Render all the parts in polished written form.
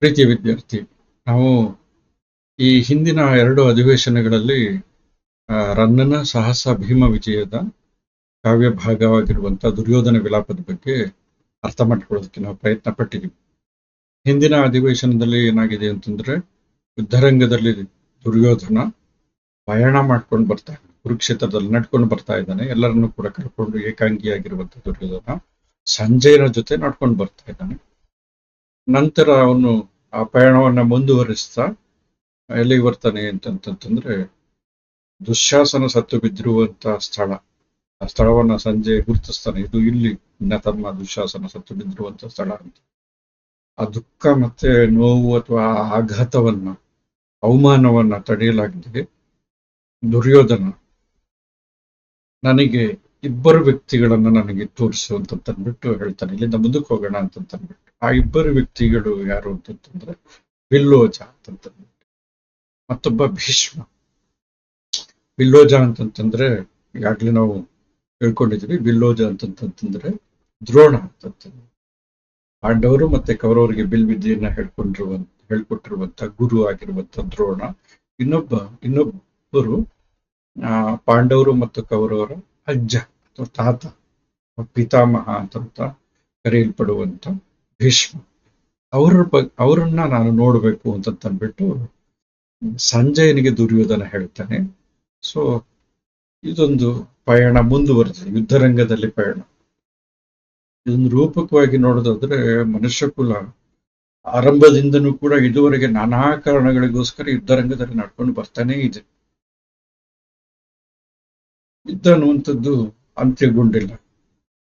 ಪ್ರೀತಿಯ ವಿದ್ಯಾರ್ಥಿ, ನಾವು ಈ ಹಿಂದಿನ 2 ಅಧಿವೇಶನಗಳಲ್ಲಿ ರನ್ನನ ಸಾಹಸ ಭೀಮ ವಿಜಯದ ಕಾವ್ಯ ಭಾಗವಾಗಿರುವಂತಹ ದುರ್ಯೋಧನ ವಿಲಾಪದ ಬಗ್ಗೆ ಅರ್ಥ ಮಾಡಿಕೊಳ್ಳೋದಕ್ಕೆ ನಾವು ಪ್ರಯತ್ನ ಪಟ್ಟಿದ್ದೀವಿ. ಹಿಂದಿನ ಅಧಿವೇಶನದಲ್ಲಿ ಏನಾಗಿದೆ ಅಂತಂದ್ರೆ, ಯುದ್ಧರಂಗದಲ್ಲಿ ದುರ್ಯೋಧನ ಪಯಣ ಮಾಡ್ಕೊಂಡು ಬರ್ತಾನೆ, ಕುರುಕ್ಷೇತ್ರದಲ್ಲಿ ನಡ್ಕೊಂಡು ಬರ್ತಾ ಇದ್ದಾನೆ. ಎಲ್ಲರನ್ನೂ ಕೂಡ ಕರ್ಕೊಂಡು ಏಕಾಂಗಿಯಾಗಿರುವಂತಹ ದುರ್ಯೋಧನ ಸಂಜಯನ ಜೊತೆ ನಡ್ಕೊಂಡು ಬರ್ತಾ ಇದ್ದಾನೆ. ನಂತರ ಅವನು ಆ ಪಯಣವನ್ನ ಮುಂದುವರಿಸ್ತಾ ಎಲ್ಲಿಗೆ ಬರ್ತಾನೆ ಅಂತಂತಂದ್ರೆ, ದುಶ್ಯಾಸನ ಸತ್ತು ಬಿದ್ದಿರುವಂತಹ ಸ್ಥಳ. ಆ ಸ್ಥಳವನ್ನ ಸಂಜೆ ಗುರುತಿಸ್ತಾನೆ, ಇದು ಇಲ್ಲಿ ನಿನ್ನ ತಮ್ಮ ದುಶ್ಯಾಸನ ಸತ್ತು ಬಿದ್ದಿರುವಂತಹ ಸ್ಥಳ ಅಂತ. ಆ ದುಃಖ ಮತ್ತೆ ನೋವು ಅಥವಾ ಆ ಆಘಾತವನ್ನ, ಅವಮಾನವನ್ನ ತಡೆಯಲಾಗಿದೆ ದುರ್ಯೋಧನ ನನಗೆ ಇಬ್ಬರು ವ್ಯಕ್ತಿಗಳನ್ನ ನನಗೆ ತೋರಿಸು ಅಂತಂದ್ಬಿಟ್ಟು ಹೇಳ್ತಾನೆ. ಇಲ್ಲಿಂದ ಮುಂದಕ್ಕೆ ಹೋಗೋಣ ಅಂತಂದ್ಬಿಟ್ಟು ಆ ಇಬ್ಬರು ವ್ಯಕ್ತಿಗಳು ಯಾರು ಅಂತಂತಂದ್ರೆ, ಬಿಲ್ಲೋಜ ಅಂತಂದ್ಬಿಟ್ಟು ಮತ್ತೊಬ್ಬ ಭೀಷ್ಮ. ಬಿಲ್ಲೋಜ ಅಂತಂತಂದ್ರೆ ಈಗಾಗ್ಲೇ ನಾವು ಹೇಳ್ಕೊಂಡಿದ್ವಿ. ಬಿಲ್ಲೋಜ ಅಂತಂತಂದ್ರೆ ದ್ರೋಣ ಅಂತಂತಂದ್ರೆ ಪಾಂಡವರು ಮತ್ತೆ ಕೌರವರಿಗೆ ಬಿಲ್ ವಿದ್ಯೆಯನ್ನ ಹೇಳ್ಕೊಟ್ಟಿರುವಂತ ಗುರು ಆಗಿರುವಂತ ದ್ರೋಣ. ಇನ್ನೊಬ್ಬರು ಪಾಂಡವರು ಮತ್ತು ಕೌರವರ ಅಜ್ಜ ಅಥವಾ ತಾತ, ಪಿತಾಮಹ ಅಂತ ಕರೆಯಲ್ಪಡುವಂತ ಭೀಷ್ಮ. ಅವರನ್ನ ನಾನು ನೋಡ್ಬೇಕು ಅಂತಂದ್ಬಿಟ್ಟು ಸಂಜಯನಿಗೆ ದುರ್ಯೋಧನ ಹೇಳ್ತಾನೆ. ಸೊ ಇದೊಂದು ಪಯಣ ಮುಂದುವರೆದಿದೆ, ಯುದ್ಧರಂಗದಲ್ಲಿ ಪಯಣ. ಇದೊಂದು ರೂಪಕವಾಗಿ ನೋಡೋದಾದ್ರೆ, ಮನುಷ್ಯ ಕುಲ ಆರಂಭದಿಂದನೂ ಕೂಡ ಇದುವರೆಗೆ ನಾನಾ ಕಾರಣಗಳಿಗೋಸ್ಕರ ಯುದ್ಧರಂಗದಲ್ಲಿ ನಡ್ಕೊಂಡು ಬರ್ತಾನೇ ಇದೆ. ಯುದ್ಧ ಅನ್ನುವಂಥದ್ದು ಅಂತ್ಯಗೊಂಡಿಲ್ಲ.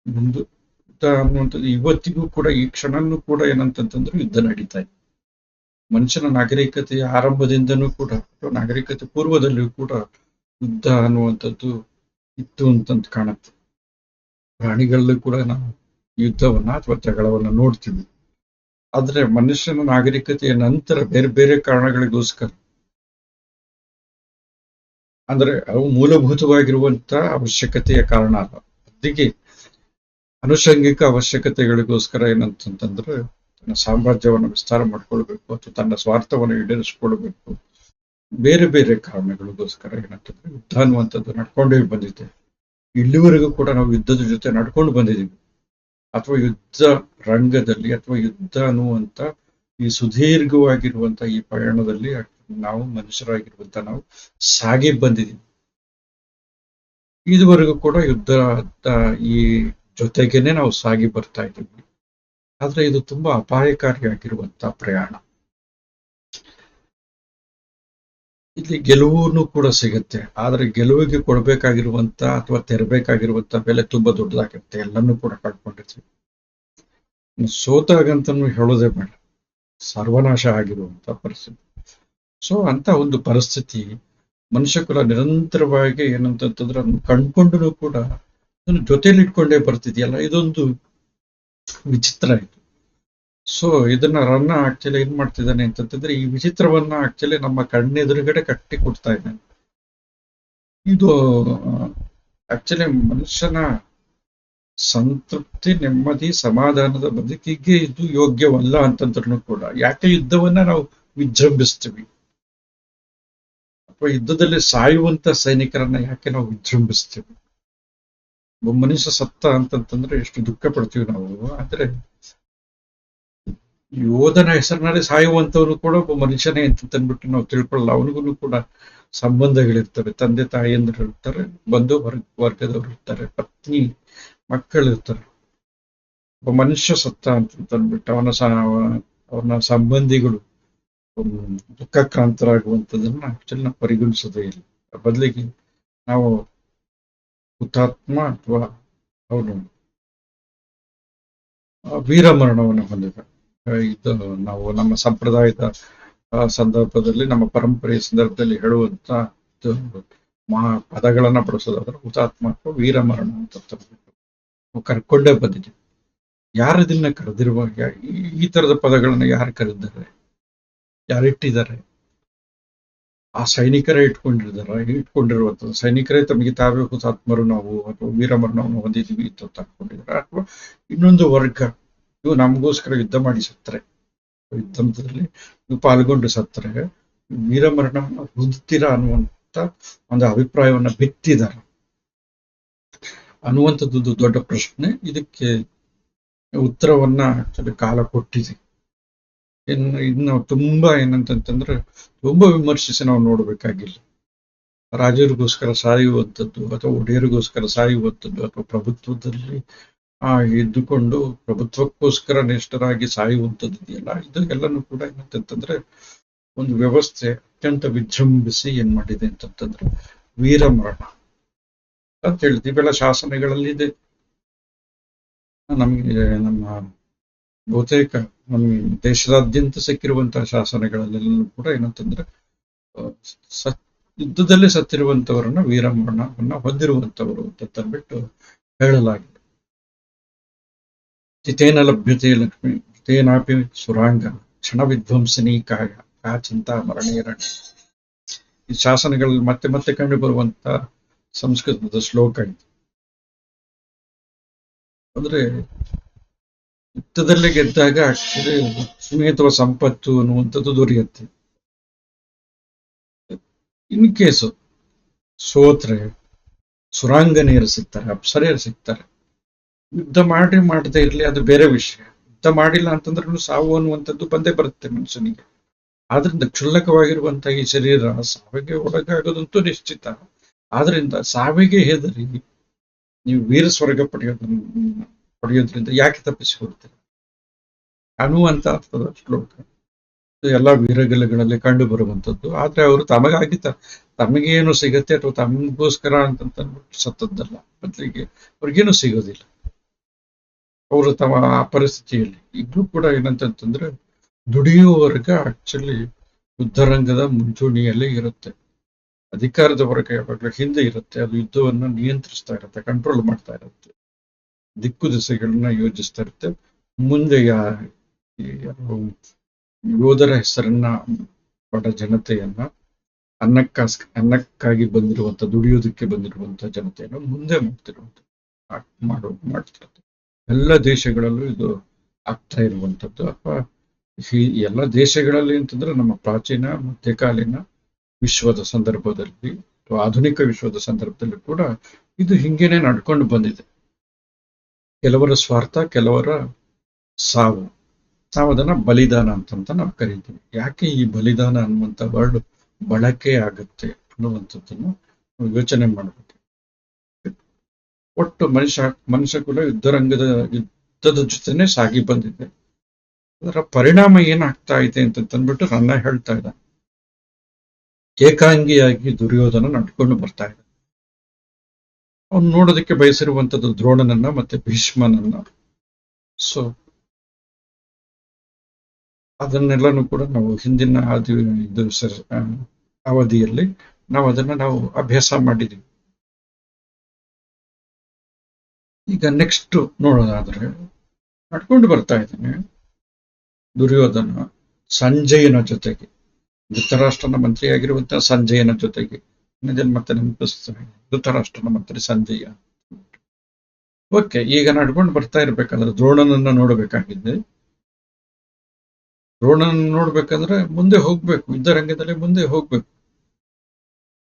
ಯುದ್ಧ ಅನ್ನುವಂಥದ್ದು ಇವತ್ತಿಗೂ ಕೂಡ, ಈ ಕ್ಷಣನೂ ಕೂಡ ಏನಂತಂತಂದ್ರೆ ಯುದ್ಧ ನಡೀತಾ ಇದೆ. ಮನುಷ್ಯನ ನಾಗರಿಕತೆಯ ಆರಂಭದಿಂದನೂ ಕೂಡ, ನಾಗರಿಕತೆ ಪೂರ್ವದಲ್ಲಿಯೂ ಕೂಡ ಯುದ್ಧ ಅನ್ನುವಂಥದ್ದು ಇತ್ತು ಅಂತಂತ ಕಾಣುತ್ತೆ. ಪ್ರಾಣಿಗಳಲ್ಲೂ ಕೂಡ ನಾವು ಯುದ್ಧವನ್ನ ಅಥವಾ ಜಗಳವನ್ನ ನೋಡ್ತೀವಿ. ಆದ್ರೆ ಮನುಷ್ಯನ ನಾಗರಿಕತೆಯ ನಂತರ ಬೇರೆ ಬೇರೆ ಕಾರಣಗಳಿಗೋಸ್ಕರ, ಅಂದ್ರೆ ಅವು ಮೂಲಭೂತವಾಗಿರುವಂತ ಅವಶ್ಯಕತೆಯ ಕಾರಣ ಅಲ್ಲ, ಅದಕ್ಕೆ ಅನುಷಂಗಿಕ ಅವಶ್ಯಕತೆಗಳಿಗೋಸ್ಕರ ಏನಂತಂತಂದ್ರೆ, ತನ್ನ ಸಾಮ್ರಾಜ್ಯವನ್ನು ವಿಸ್ತಾರ ಮಾಡ್ಕೊಳ್ಬೇಕು ಅಥವಾ ತನ್ನ ಸ್ವಾರ್ಥವನ್ನು ಈಡೇರಿಸಿಕೊಳ್ಬೇಕು, ಬೇರೆ ಬೇರೆ ಕಾರಣಗಳಿಗೋಸ್ಕರ ಏನಂತಂದ್ರೆ ಯುದ್ಧ ಅನ್ನುವಂಥದ್ದು ನಡ್ಕೊಂಡೇ ಬಂದಿದೆ. ಇಲ್ಲಿವರೆಗೂ ಕೂಡ ನಾವು ಯುದ್ಧದ ಜೊತೆ ನಡ್ಕೊಂಡು ಬಂದಿದ್ದೀವಿ. ಅಥವಾ ಯುದ್ಧ ರಂಗದಲ್ಲಿ ಅಥವಾ ಯುದ್ಧ ಅನ್ನುವಂತ ಈ ಸುದೀರ್ಘವಾಗಿರುವಂತ ಈ ಪಯಣದಲ್ಲಿ ನಾವು ಮನುಷ್ಯರಾಗಿರುವಂತ ನಾವು ಸಾಗಿ ಬಂದಿದ್ದೀವಿ. ಇದುವರೆಗೂ ಕೂಡ ಯುದ್ಧದ ಈ ಜೊತೆಗೇನೆ ನಾವು ಸಾಗಿ ಬರ್ತಾ ಇದ್ದೀವಿ. ಆದ್ರೆ ಇದು ತುಂಬಾ ಅಪಾಯಕಾರಿಯಾಗಿರುವಂತ ಪ್ರಯಾಣ. ಇಲ್ಲಿ ಗೆಲುವು ಕೂಡ ಸಿಗುತ್ತೆ, ಆದ್ರೆ ಗೆಲುವಿಗೆ ಕೊಡ್ಬೇಕಾಗಿರುವಂತ ಅಥವಾ ತೆರಬೇಕಾಗಿರುವಂತ ಬೆಲೆ ತುಂಬಾ ದೊಡ್ಡದಾಗಿರುತ್ತೆ. ಎಲ್ಲನ್ನೂ ಕೂಡ ಕಳ್ಕೊಂಡಿರ್ತೀವಿ. ಸೋತಾಗಂತನೂ ಹೇಳೋದೇ ಬೇಡ, ಸರ್ವನಾಶ ಆಗಿರುವಂತ ಪರಿಸ್ಥಿತಿ. ಸೊ ಅಂತ ಒಂದು ಪರಿಸ್ಥಿತಿ ಮನುಷ್ಯ ಕುಲ ನಿರಂತರವಾಗಿ ಏನಂತಂದ್ರೆ ಅದನ್ನು ಕಂಡ್ಕೊಂಡು ಕೂಡ ಅದನ್ನು ಜೊತೆಲಿ ಇಟ್ಕೊಂಡೇ ಬರ್ತಿದೆಯಲ್ಲ, ಇದೊಂದು ವಿಚಿತ್ರ ಇದು. ಸೊ ಇದನ್ನ ರನ್ನ ಆಕ್ಚುಲಿ ಏನ್ ಮಾಡ್ತಿದ್ದಾನೆ ಅಂತಂತಂದ್ರೆ, ಈ ವಿಚಿತ್ರವನ್ನ ಆಕ್ಚುಲಿ ನಮ್ಮ ಕಣ್ಣೆದುರುಗಡೆ ಕಟ್ಟಿ ಕೊಡ್ತಾ ಇದ್ದಾನೆ. ಇದು ಆಕ್ಚುಲಿ ಮನುಷ್ಯನ ಸಂತೃಪ್ತಿ, ನೆಮ್ಮದಿ, ಸಮಾಧಾನದ ಬದುಕಿಗೆ ಇದು ಯೋಗ್ಯವಲ್ಲ ಅಂತಂದ್ರೂ ಕೂಡ, ಯಾಕೆ ಯುದ್ಧವನ್ನ ನಾವು ವಿಜೃಂಭಿಸ್ತೀವಿ, ಅಥವಾ ಯುದ್ಧದಲ್ಲಿ ಸಾಯುವಂತ ಸೈನಿಕರನ್ನ ಯಾಕೆ ನಾವು ವಿಜೃಂಭಿಸ್ತೀವಿ? ಒಬ್ಬ ಮನುಷ್ಯ ಸತ್ತ ಅಂತಂತಂದ್ರೆ ಎಷ್ಟು ದುಃಖ ಪಡ್ತೀವಿ ನಾವು. ಆದ್ರೆ ಯೋಧನ ಹೆಸರಿನಲ್ಲಿ ಸಾಯುವಂತವ್ರು ಕೂಡ ಒಬ್ಬ ಮನುಷ್ಯನೇ ಅಂತಂದ್ಬಿಟ್ಟು ನಾವು ತಿಳ್ಕೊಳ್ಳಲ್ಲ. ಅವನಿಗೂ ಕೂಡ ಸಂಬಂಧಗಳಿರ್ತವೆ, ತಂದೆ ತಾಯಿಯಂದ್ರು ಇರ್ತಾರೆ, ಬಂಧು ವರ್ಗದವ್ರು ಇರ್ತಾರೆ, ಪತ್ನಿ ಮಕ್ಕಳಿರ್ತಾರೆ. ಒಬ್ಬ ಮನುಷ್ಯ ಸತ್ತ ಅಂತಂದ್ಬಿಟ್ಟು ಅವನ ಸಂಬಂಧಿಗಳು ದುಃಖಕ್ರಾಂತರಾಗುವಂಥದ್ದನ್ನ ಆಕ್ಚುಲಿ ನಾವು ಪರಿಗಣಿಸೋದೇ ಇಲ್ಲ. ಬದಲಿಗೆ ನಾವು ಹುತಾತ್ಮ ಅಥವಾ ಅವನು ವೀರಮರಣವನ್ನು ಹೊಂದಿದ ಇದು ನಾವು ನಮ್ಮ ಸಂಪ್ರದಾಯದ ಸಂದರ್ಭದಲ್ಲಿ, ನಮ್ಮ ಪರಂಪರೆಯ ಸಂದರ್ಭದಲ್ಲಿ ಹೇಳುವಂತ ಪದಗಳನ್ನ ಬಳಸೋದಾದ್ರೆ ಹುತಾತ್ಮ ಅಥವಾ ವೀರಮರಣ ಅಂತ ನಾವು ಕರ್ಕೊಂಡೇ ಬಂದಿದ್ದೀವಿ. ಯಾರು ಇದನ್ನ ಕರೆದಿರುವಾಗ ಈ ತರದ ಪದಗಳನ್ನ ಯಾರು ಕರೆದಿದ್ದಾರೆ, ಯಾರಿಟ್ಟಿದ್ದಾರೆ? ಆ ಸೈನಿಕರೇ ಇಟ್ಕೊಂಡಿರುವಂಥದ್ದು. ಸೈನಿಕರೇ ತಮಗೆ ತಾವೇ ಹುತಾತ್ಮರು ನಾವು ಅಥವಾ ವೀರಮರಣವನ್ನು ಹೊಂದಿದ್ದೀವಿ ಅಂತ ಅನ್ಕೊಂಡಿದ್ದಾರೆ, ಅಥವಾ ಇನ್ನೊಂದು ವರ್ಗ ಇವು ನಮಗೋಸ್ಕರ ಯುದ್ಧ ಮಾಡಿ ಸತ್ತರೆ ಯುದ್ಧದಲ್ಲಿ ಪಾಲ್ಗೊಂಡು ಸತ್ತರೆ ವೀರಮರಣ ಹೊಂದುತ್ತೀರಾ ಅನ್ನುವಂತ ಒಂದು ಅಭಿಪ್ರಾಯವನ್ನ ಬಿತ್ತಿದ್ದಾರೆ ಅನ್ನುವಂಥದ್ದು ದೊಡ್ಡ ಪ್ರಶ್ನೆ. ಇದಕ್ಕೆ ಉತ್ತರವನ್ನ ಆಕ್ಚುಲಿ ಕಾಲ ಕೊಟ್ಟಿದೆ. ಇನ್ನು ತುಂಬಾ ಏನಂತಂದ್ರೆ ತುಂಬಾ ವಿಮರ್ಶಿಸಿ ನಾವು ನೋಡ್ಬೇಕಾಗಿಲ್ಲ. ರಾಜರಿಗೋಸ್ಕರ ಸಾಯುವಂಥದ್ದು ಅಥವಾ ಒಡೆಯರಿಗೋಸ್ಕರ ಸಾಯುವಂಥದ್ದು ಅಥವಾ ಪ್ರಭುತ್ವದಲ್ಲಿ ಇದ್ದುಕೊಂಡು ಪ್ರಭುತ್ವಕ್ಕೋಸ್ಕರ ನಿಷ್ಠರಾಗಿ ಸಾಯುವಂಥದ್ದು ಇದೆಯಲ್ಲ, ಇದು ಎಲ್ಲನೂ ಕೂಡ ಏನಂತಂದ್ರೆ ಒಂದು ವ್ಯವಸ್ಥೆ ಅತ್ಯಂತ ವಿಜೃಂಭಿಸಿ ಏನ್ ಮಾಡಿದೆ ಅಂತಂತಂದ್ರೆ ವೀರಮರಣ ಅಂತ ಹೇಳ್ತೀವಿ. ಇವೆಲ್ಲ ಶಾಸನಗಳಲ್ಲಿ ಇದೆ. ನಮ್ಗೆ ನಮ್ಮ ಬಹುತೇಕ ನಮ್ಮ ದೇಶದಾದ್ಯಂತ ಸಿಕ್ಕಿರುವಂತಹ ಶಾಸನಗಳಲ್ಲೆಲ್ಲೂ ಕೂಡ ಏನಂತಂದ್ರೆ ಯುದ್ಧದಲ್ಲಿ ಸತ್ತಿರುವಂತವರನ್ನ ವೀರಮರಣವನ್ನ ಹೊಂದಿರುವಂತವರು ಅಂತ ಬಿಟ್ಟು ಹೇಳಲಾಗಿದೆ. ಚಿತೇನ ಲಭ್ಯತೆ ಲಕ್ಷ್ಮಿ ಚಿತೇನಾಪಿ ಸುರಾಂಗ ಕ್ಷಣ ವಿಧ್ವಂಸನಿ ಕಾಯ ಚಿಂತ ಮರಣೇರಣ. ಈ ಶಾಸನಗಳಲ್ಲಿ ಮತ್ತೆ ಮತ್ತೆ ಕಂಡು ಬರುವಂತ ಸಂಸ್ಕೃತದ ಶ್ಲೋಕ ಇದು. ಅಂದ್ರೆ ಯುದ್ಧದಲ್ಲಿ ಗೆದ್ದಾಗ ಆಕ್ಚುಲಿ ಲಕ್ಷ್ಮಿ ಅಥವಾ ಸಂಪತ್ತು ಅನ್ನುವಂಥದ್ದು ದೊರೆಯುತ್ತೆ. ಇನ್ ಕೇಸು ಸೋತ್ರೆ ಸುರಾಂಗನೆಯರು ಸಿಗ್ತಾರೆ, ಅಪ್ಸರೆಯರು ಸಿಗ್ತಾರೆ. ಯುದ್ಧ ಮಾಡದೇ ಇರ್ಲಿ, ಅದು ಬೇರೆ ವಿಷಯ. ಯುದ್ಧ ಮಾಡಿಲ್ಲ ಅಂತಂದ್ರೂ ಸಾವು ಅನ್ನುವಂಥದ್ದು ಬಂದೇ ಬರುತ್ತೆ ಮನುಷ್ಯನಿಗೆ. ಆದ್ರಿಂದ ಕ್ಷುಲ್ಲಕವಾಗಿರುವಂತಹ ಈ ಶರೀರ ಸಾವಿಗೆ ಒಳಗಾಗೋದಂತೂ ನಿಶ್ಚಿತ. ಆದ್ರಿಂದ ಸಾವಿಗೆ ಹೆದರಿ ನೀವು ವೀರ ಸ್ವರ್ಗ ಪಡೆಯೋದ್ರಿಂದ ಯಾಕೆ ತಪ್ಪಿಸಿಕೊಡ್ತೀರಿ ಅನ್ನುವಂತ ಅರ್ಥದ ಶ್ಲೋಕ. ಎಲ್ಲ ವೀರಗಲಗಳಲ್ಲಿ ಕಂಡು ಬರುವಂಥದ್ದು. ಆದ್ರೆ ಅವರು ತಮಗೇನು ಸಿಗತ್ತೆ ಅಥವಾ ತಮಗೋಸ್ಕರ ಅಂತಂದ್ಬಿಟ್ಟು ಸತ್ತದ್ದಲ್ಲ, ಬದಲಿಗೆ ಅವ್ರಿಗೇನು ಸಿಗೋದಿಲ್ಲ. ಅವರು ತಮ್ಮ ಆ ಪರಿಸ್ಥಿತಿಯಲ್ಲಿ ಈಗಲೂ ಕೂಡ ಏನಂತಂದ್ರೆ ದುಡಿಯುವವರ್ಗ ಆಕ್ಚುಲಿ ಯುದ್ಧರಂಗದ ಮುಂಚೂಣಿಯಲ್ಲಿ ಇರುತ್ತೆ. ಅಧಿಕಾರದ ವರ್ಗ ಯಾವಾಗಲೂ ಹಿಂದೆ ಇರುತ್ತೆ. ಅದು ಯುದ್ಧವನ್ನು ನಿಯಂತ್ರಿಸ್ತಾ ಇರುತ್ತೆ, ಕಂಟ್ರೋಲ್ ಮಾಡ್ತಾ ಇರುತ್ತೆ, ದಿಕ್ಕು ದಿಸೆಗಳನ್ನ ಯೋಜಿಸ್ತಾ ಇರುತ್ತೆ. ಮುಂದೆ ಯೋಧರ ಹೆಸರನ್ನ ಬಡ ಜನತೆಯನ್ನ ಅನ್ನಕ್ಕಾಗಿ ಬಂದಿರುವಂತ ದುಡಿಯೋದಕ್ಕೆ ಬಂದಿರುವಂತ ಜನತೆಯನ್ನು ಮುಂದೆ ಮಾಡ್ತಿರುತ್ತೆ. ಎಲ್ಲ ದೇಶಗಳಲ್ಲೂ ಇದು ಆಗ್ತಾ ಇರುವಂತದ್ದು. ಅಥವಾ ಎಲ್ಲ ದೇಶಗಳಲ್ಲಿ ಅಂತಂದ್ರೆ ನಮ್ಮ ಪ್ರಾಚೀನ ಮಧ್ಯಕಾಲೀನ ವಿಶ್ವದ ಸಂದರ್ಭದಲ್ಲಿ ಅಥವಾ ಆಧುನಿಕ ವಿಶ್ವದ ಸಂದರ್ಭದಲ್ಲಿ ಕೂಡ ಇದು ಹಿಂಗೇನೆ ನಡ್ಕೊಂಡು ಬಂದಿದೆ. ಕೆಲವರ ಸ್ವಾರ್ಥ, ಕೆಲವರ ಸಾವು. ನಾವು ಅದನ್ನ ಬಲಿದಾನ ಅಂತ ನಾವು ಕರಿತೀವಿ. ಯಾಕೆ ಈ ಬಲಿದಾನ ಅನ್ನುವಂಥ ವರ್ಡ್ ಬಳಕೆ ಆಗುತ್ತೆ ಅನ್ನುವಂಥದ್ದನ್ನು ಯೋಚನೆ ಮಾಡಬೇಕು. ಒಟ್ಟು ಮನುಷ್ಯ ಕೂಡ ಯುದ್ಧದ ಜೊತೆನೆ ಸಾಗಿ ಬಂದಿದೆ. ಅದರ ಪರಿಣಾಮ ಏನಾಗ್ತಾ ಇದೆ ಅಂತಂದ್ಬಿಟ್ಟು ನನ್ನ ಹೇಳ್ತಾ ಇದ್ದ. ಏಕಾಂಗಿಯಾಗಿ ದುರ್ಯೋಧನ ನಡ್ಕೊಂಡು ಬರ್ತಾ ಇದೆ. ಅವನು ನೋಡೋದಕ್ಕೆ ಬಯಸಿರುವಂತದ್ದು ದ್ರೋಣನನ್ನ ಮತ್ತೆ ಭೀಷ್ಮನನ್ನ. ಸೊ ಅದನ್ನೆಲ್ಲನೂ ಕೂಡ ನಾವು ಹಿಂದಿನ ಅವಧಿಯಲ್ಲಿ ನಾವು ಅಭ್ಯಾಸ ಮಾಡಿದೀವಿ. ಈಗ ನೆಕ್ಸ್ಟ್ ನೋಡೋದಾದ್ರೆ ನಡ್ಕೊಂಡು ಬರ್ತಾ ಇದ್ದಾನೆ ದುರ್ಯೋಧನ ಸಂಜಯನ ಜೊತೆಗೆ, ಧೃತರಾಷ್ಟ್ರನ ಮಂತ್ರಿಯಾಗಿರುವಂತಹ ಸಂಜಯನ ಜೊತೆಗೆ. ಮತ್ತೆ ನೆನಪಿಸ್ತಾನೆ ಧೃತರಾಷ್ಟ್ರನ ಮಂತ್ರಿ ಸಂಜಯ. ಓಕೆ, ಈಗ ನಡ್ಕೊಂಡು ಬರ್ತಾ ಇರ್ಬೇಕಾದ್ರೆ ದ್ರೋಣನನ್ನ ನೋಡಬೇಕಾಗಿದೆ. ದ್ರೋಣನನ್ನ ನೋಡ್ಬೇಕಂದ್ರೆ ಮುಂದೆ ಹೋಗ್ಬೇಕು, ಯುದ್ಧರಂಗದಲ್ಲಿ ಮುಂದೆ ಹೋಗ್ಬೇಕು.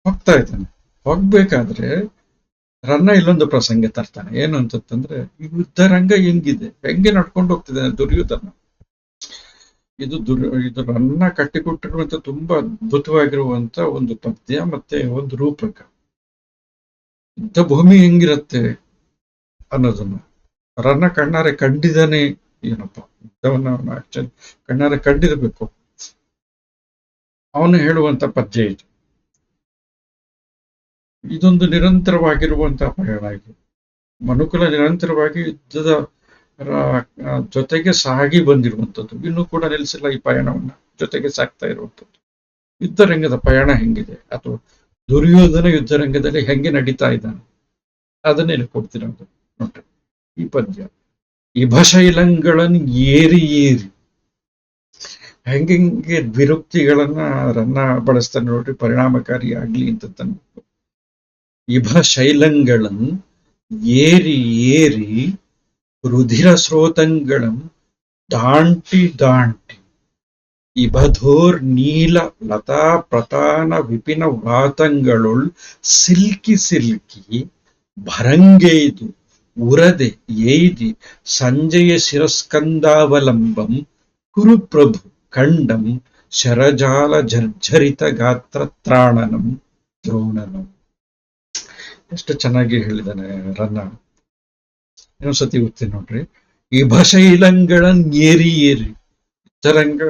ಹೋಗ್ತಾ ಇದ್ದಾನೆ. ಹೋಗ್ಬೇಕಾದ್ರೆ ರನ್ನ ಇಲ್ಲೊಂದು ಪ್ರಸಂಗ ತರ್ತಾನೆ. ಏನು ಅಂತಂದ್ರೆ ಈ ಯುದ್ಧರಂಗ ಹೆಂಗೆ ನಡ್ಕೊಂಡು ಹೋಗ್ತಿದ್ದಾನೆ ದುರ್ಯೋಧನ. ಇದು ರನ್ನ ಕಟ್ಟಿಕೊಟ್ಟಿರುವಂತ ತುಂಬಾ ಅದ್ಭುತವಾಗಿರುವಂತ ಒಂದು ಪದ್ಯ ಮತ್ತೆ ಒಂದು ರೂಪಕ. ಯುದ್ಧ ಭೂಮಿ ಹೆಂಗಿರತ್ತೆ ಅನ್ನೋದನ್ನು ರನ್ನ ಕಣ್ಣಾರೆ ಕಂಡಿದ್ದಾನೆ. ಏನಪ್ಪ ಯುದ್ಧವನ್ನ ಅವನು ಆಕ್ಚುಲಿ ಕಣ್ಣಾರೆ ಕಂಡಿರಬೇಕು. ಅವನು ಹೇಳುವಂತ ಪದ್ಯ ಇದು. ಇದೊಂದು ನಿರಂತರವಾಗಿರುವಂತಹ ಪಯಣ. ಇದು ಮನುಕುಲ ನಿರಂತರವಾಗಿ ಯುದ್ಧದ ಜೊತೆಗೆ ಸಾಗಿ ಬಂದಿರುವಂಥದ್ದು. ಇನ್ನೂ ಕೂಡ ನಿಲ್ಲಿಸಿಲ್ಲ ಈ ಪಯಣವನ್ನ, ಜೊತೆಗೆ ಸಾಗ್ತಾ ಇರುವಂಥದ್ದು. ಯುದ್ಧರಂಗದ ಪಯಣ ಹೆಂಗಿದೆ ಅಥವಾ ದುರ್ಯೋಧನ ಯುದ್ಧರಂಗದಲ್ಲಿ ಹೆಂಗೆ ನಡೀತಾ ಇದ್ದಾನೆ ಅದನ್ನೇ ಕೊಡ್ತೀನಿ ನೋಡ್ರಿ ಈ ಪದ್ಯ. ಇಭಶೈಲಂಗಳನ್ನು ಏರಿ ಹೆಂಗೆ ದ್ವಿರುಕ್ತಿಗಳನ್ನ ರನ್ನ ಬಳಸ್ತಾನೆ ನೋಡ್ರಿ, ಪರಿಣಾಮಕಾರಿ ಆಗ್ಲಿ ಅಂತ ತಂದ್ಬಿಟ್ಟು. ಇಭಶೈಲಂಗಳನ್ನು ಏರಿ ರುಧಿರ ಸ್ರೋತಂಗಳಂ ದಾಂಟಿ ಇಬಧೋರ್ ನೀಲ ಲತಾ ಪ್ರತಾನ ವಿಪಿನ ವ್ರಾತಂಗಳೊಳ್ ಸಿಲ್ಕಿ ಸಿಲ್ಕಿ ಭರಂಗೆಯ್ದು ಉರದೆ ಏಯ್ದಿ ಸಂಜಯ ಶಿರಸ್ಕಂದಾವಲಂಬಂ ಕುರುಪ್ರಭು ಖಂಡಂ ಶರಜಾಲ ಜರ್ಜರಿತ ಗಾತ್ರ ತ್ರಾಣನಂ ದ್ರೋಣನಂ. ಎಷ್ಟು ಚೆನ್ನಾಗಿ ಹೇಳಿದಾನೆ ರನ್ನ. ಇನ್ನೊಂದ್ಸತಿ ಓದ್ತೀನಿ ನೋಡ್ರಿ. ಇಭಶೈಲಂಗಳನ್ ಏರಿ ಏರಿ ತರಂಗ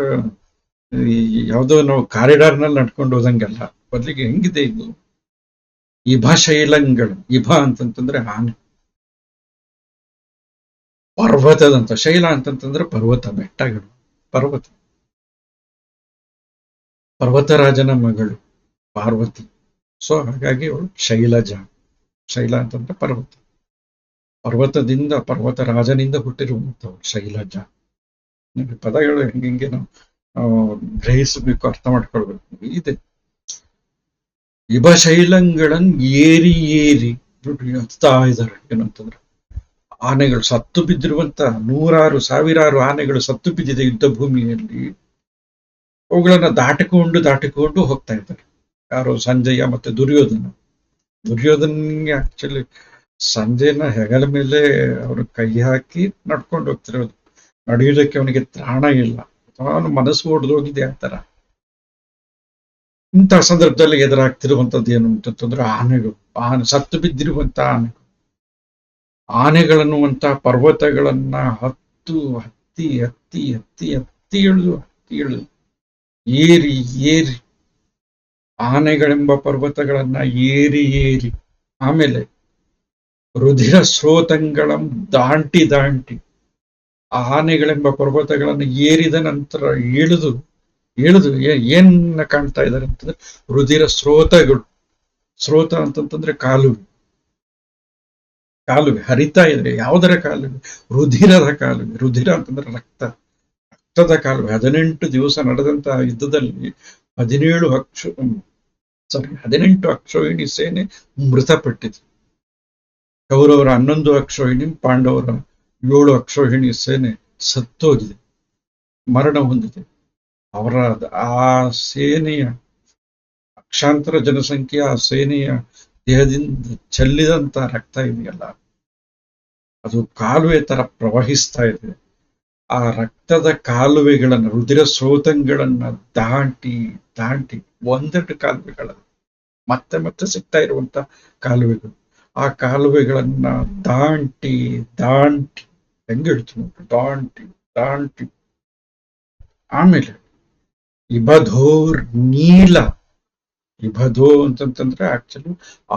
ಯಾವುದೋ ನಾವು ಕಾರಿಡಾರ್ನಲ್ಲಿ ನಡ್ಕೊಂಡು ಹೋದಂಗಲ್ಲ, ಬದಲಿಗೆ ಹೆಂಗಿದೆ ಇದು. ಇಭಶೈಲಂಗಳು, ಇಭ ಅಂತಂತಂದ್ರೆ ಆನೆ, ಪರ್ವತದಂತ, ಶೈಲ ಅಂತಂತಂದ್ರೆ ಪರ್ವತ, ಬೆಟ್ಟಗಳು, ಪರ್ವತ. ಪರ್ವತರಾಜನ ಮಗಳು ಪಾರ್ವತಿ. ಸೊ ಹಾಗಾಗಿ ಅವಳು ಶೈಲಜ. ಶೈಲ ಅಂತಂದ್ರೆ ಪರ್ವತ, ಪರ್ವತದಿಂದ, ಪರ್ವತ ರಾಜನಿಂದ ಹುಟ್ಟಿರುವಂಥವ್ರು ಶೈಲಜ. ಪದಗಳು ಹೆಂಗೆ ನಾವು ಗ್ರಹಿಸಬೇಕು, ಅರ್ಥ ಮಾಡ್ಕೊಳ್ಬೇಕು. ಇದೆ ಇಭಶೈಲಂಗಳನ್ ಏರಿ ಏರಿ ಹತ್ತಾ ಇದ್ದಾರೆ. ಏನಂತಂದ್ರೆ ಆನೆಗಳು ಸತ್ತು ಬಿದ್ದಿರುವಂತ, ನೂರಾರು ಸಾವಿರಾರು ಆನೆಗಳು ಸತ್ತು ಬಿದ್ದಿದೆ ಯುದ್ಧ ಭೂಮಿಯಲ್ಲಿ. ಅವುಗಳನ್ನ ದಾಟಿಕೊಂಡು ಹೋಗ್ತಾ ಇದ್ದಾರೆ. ಯಾರು? ಸಂಜಯ ಮತ್ತೆ ದುರ್ಯೋಧನ. ದುರ್ಯೋಧನಿಗೆ ಆಕ್ಚುಲಿ ಸಂಜಯನ ಹೆಗಲ ಮೇಲೆ ಅವರು ಕೈ ಹಾಕಿ ನಡ್ಕೊಂಡು ಹೋಗ್ತಿರೋದು. ನಡೆಯೋದಕ್ಕೆ ಅವನಿಗೆ ತ್ರಾಣ ಇಲ್ಲ, ಅವನು ಮನಸ್ಸು ಒಡೆದೋಗಿದೆ ಆ ತರ. ಇಂತಹ ಸಂದರ್ಭದಲ್ಲಿ ಎದುರಾಗ್ತಿರುವಂತದ್ದು ಏನು ಅಂತಂದ್ರೆ ಆನೆಗಳು, ಸತ್ತು ಬಿದ್ದಿರುವಂತ ಆನೆಗಳು. ಆನೆಗಳನ್ನುವಂತ ಪರ್ವತಗಳನ್ನ ಹತ್ತಿ ಇಳಿದು ಏರಿ ಏರಿ, ಆನೆಗಳೆಂಬ ಪರ್ವತಗಳನ್ನ ಏರಿ ಆಮೇಲೆ ರುಧಿರ ಸ್ರೋತಂಗಳಂ ದಾಂಟಿ ಆನೆಗಳೆಂಬ ಪರ್ವತಗಳನ್ನು ಏರಿದ ನಂತರ ಇಳಿದು ಏನ್ ಕಾಣ್ತಾ ಇದ್ದಾರೆ ಅಂತಂದ್ರೆ ರುಧಿರ ಸ್ರೋತಗಳು. ಸ್ರೋತ ಅಂತಂತಂದ್ರೆ ಕಾಲುವೆ ಹರಿತಾ ಇದೆ. ಯಾವುದರ ಕಾಲುವೆ? ರುಧಿರದ ಕಾಲುವೆ. ರುಧಿರ ಅಂತಂದ್ರೆ ರಕ್ತದ ಕಾಲುವೆ. 18 ದಿವಸ ನಡೆದಂತಹ ಯುದ್ಧದಲ್ಲಿ 18 ಅಕ್ಷೋಹಿಣಿ ಸೇನೆ ಮೃತಪಟ್ಟಿತು. ಕೌರವರ 11 ಅಕ್ಷೋಹಿಣಿ, ಪಾಂಡವರ 7 ಅಕ್ಷೋಹಿಣಿ ಸೇನೆ ಸತ್ತೋಗಿದೆ, ಮರಣ ಹೊಂದಿದೆ. ಅವರ ಆ ಸೇನೆಯ ಲಕ್ಷಾಂತರ ಜನಸಂಖ್ಯೆ, ಆ ಸೇನೆಯ ದೇಹದಿಂದ ಚೆಲ್ಲಿದಂತ ರಕ್ತ ಇದೆಯಲ್ಲ, ಅದು ಕಾಲುವೆ ತರ ಪ್ರವಹಿಸ್ತಾ ಇದೆ. ಆ ರಕ್ತದ ಕಾಲುವೆಗಳನ್ನ, ರುಧಿರ ಸ್ರೋತಂಗಳನ್ನ ದಾಂಟಿ ಒಂದೆರಡು ಕಾಲುವೆಗಳ ಮತ್ತೆ ಸಿಗ್ತಾ ಇರುವಂತ ಕಾಲುವೆಗಳು. ಆ ಕಾಲುವೆಗಳನ್ನ ದಾಂಟಿ ಹೆಂಗಿಡ್ತು, ದಾಂಟಿ ಆಮೇಲೆ ಇಬಧೋರ್ ನೀಲ. ಇಬಧೋ ಅಂತಂತಂದ್ರೆ ಆಕ್ಚುಲಿ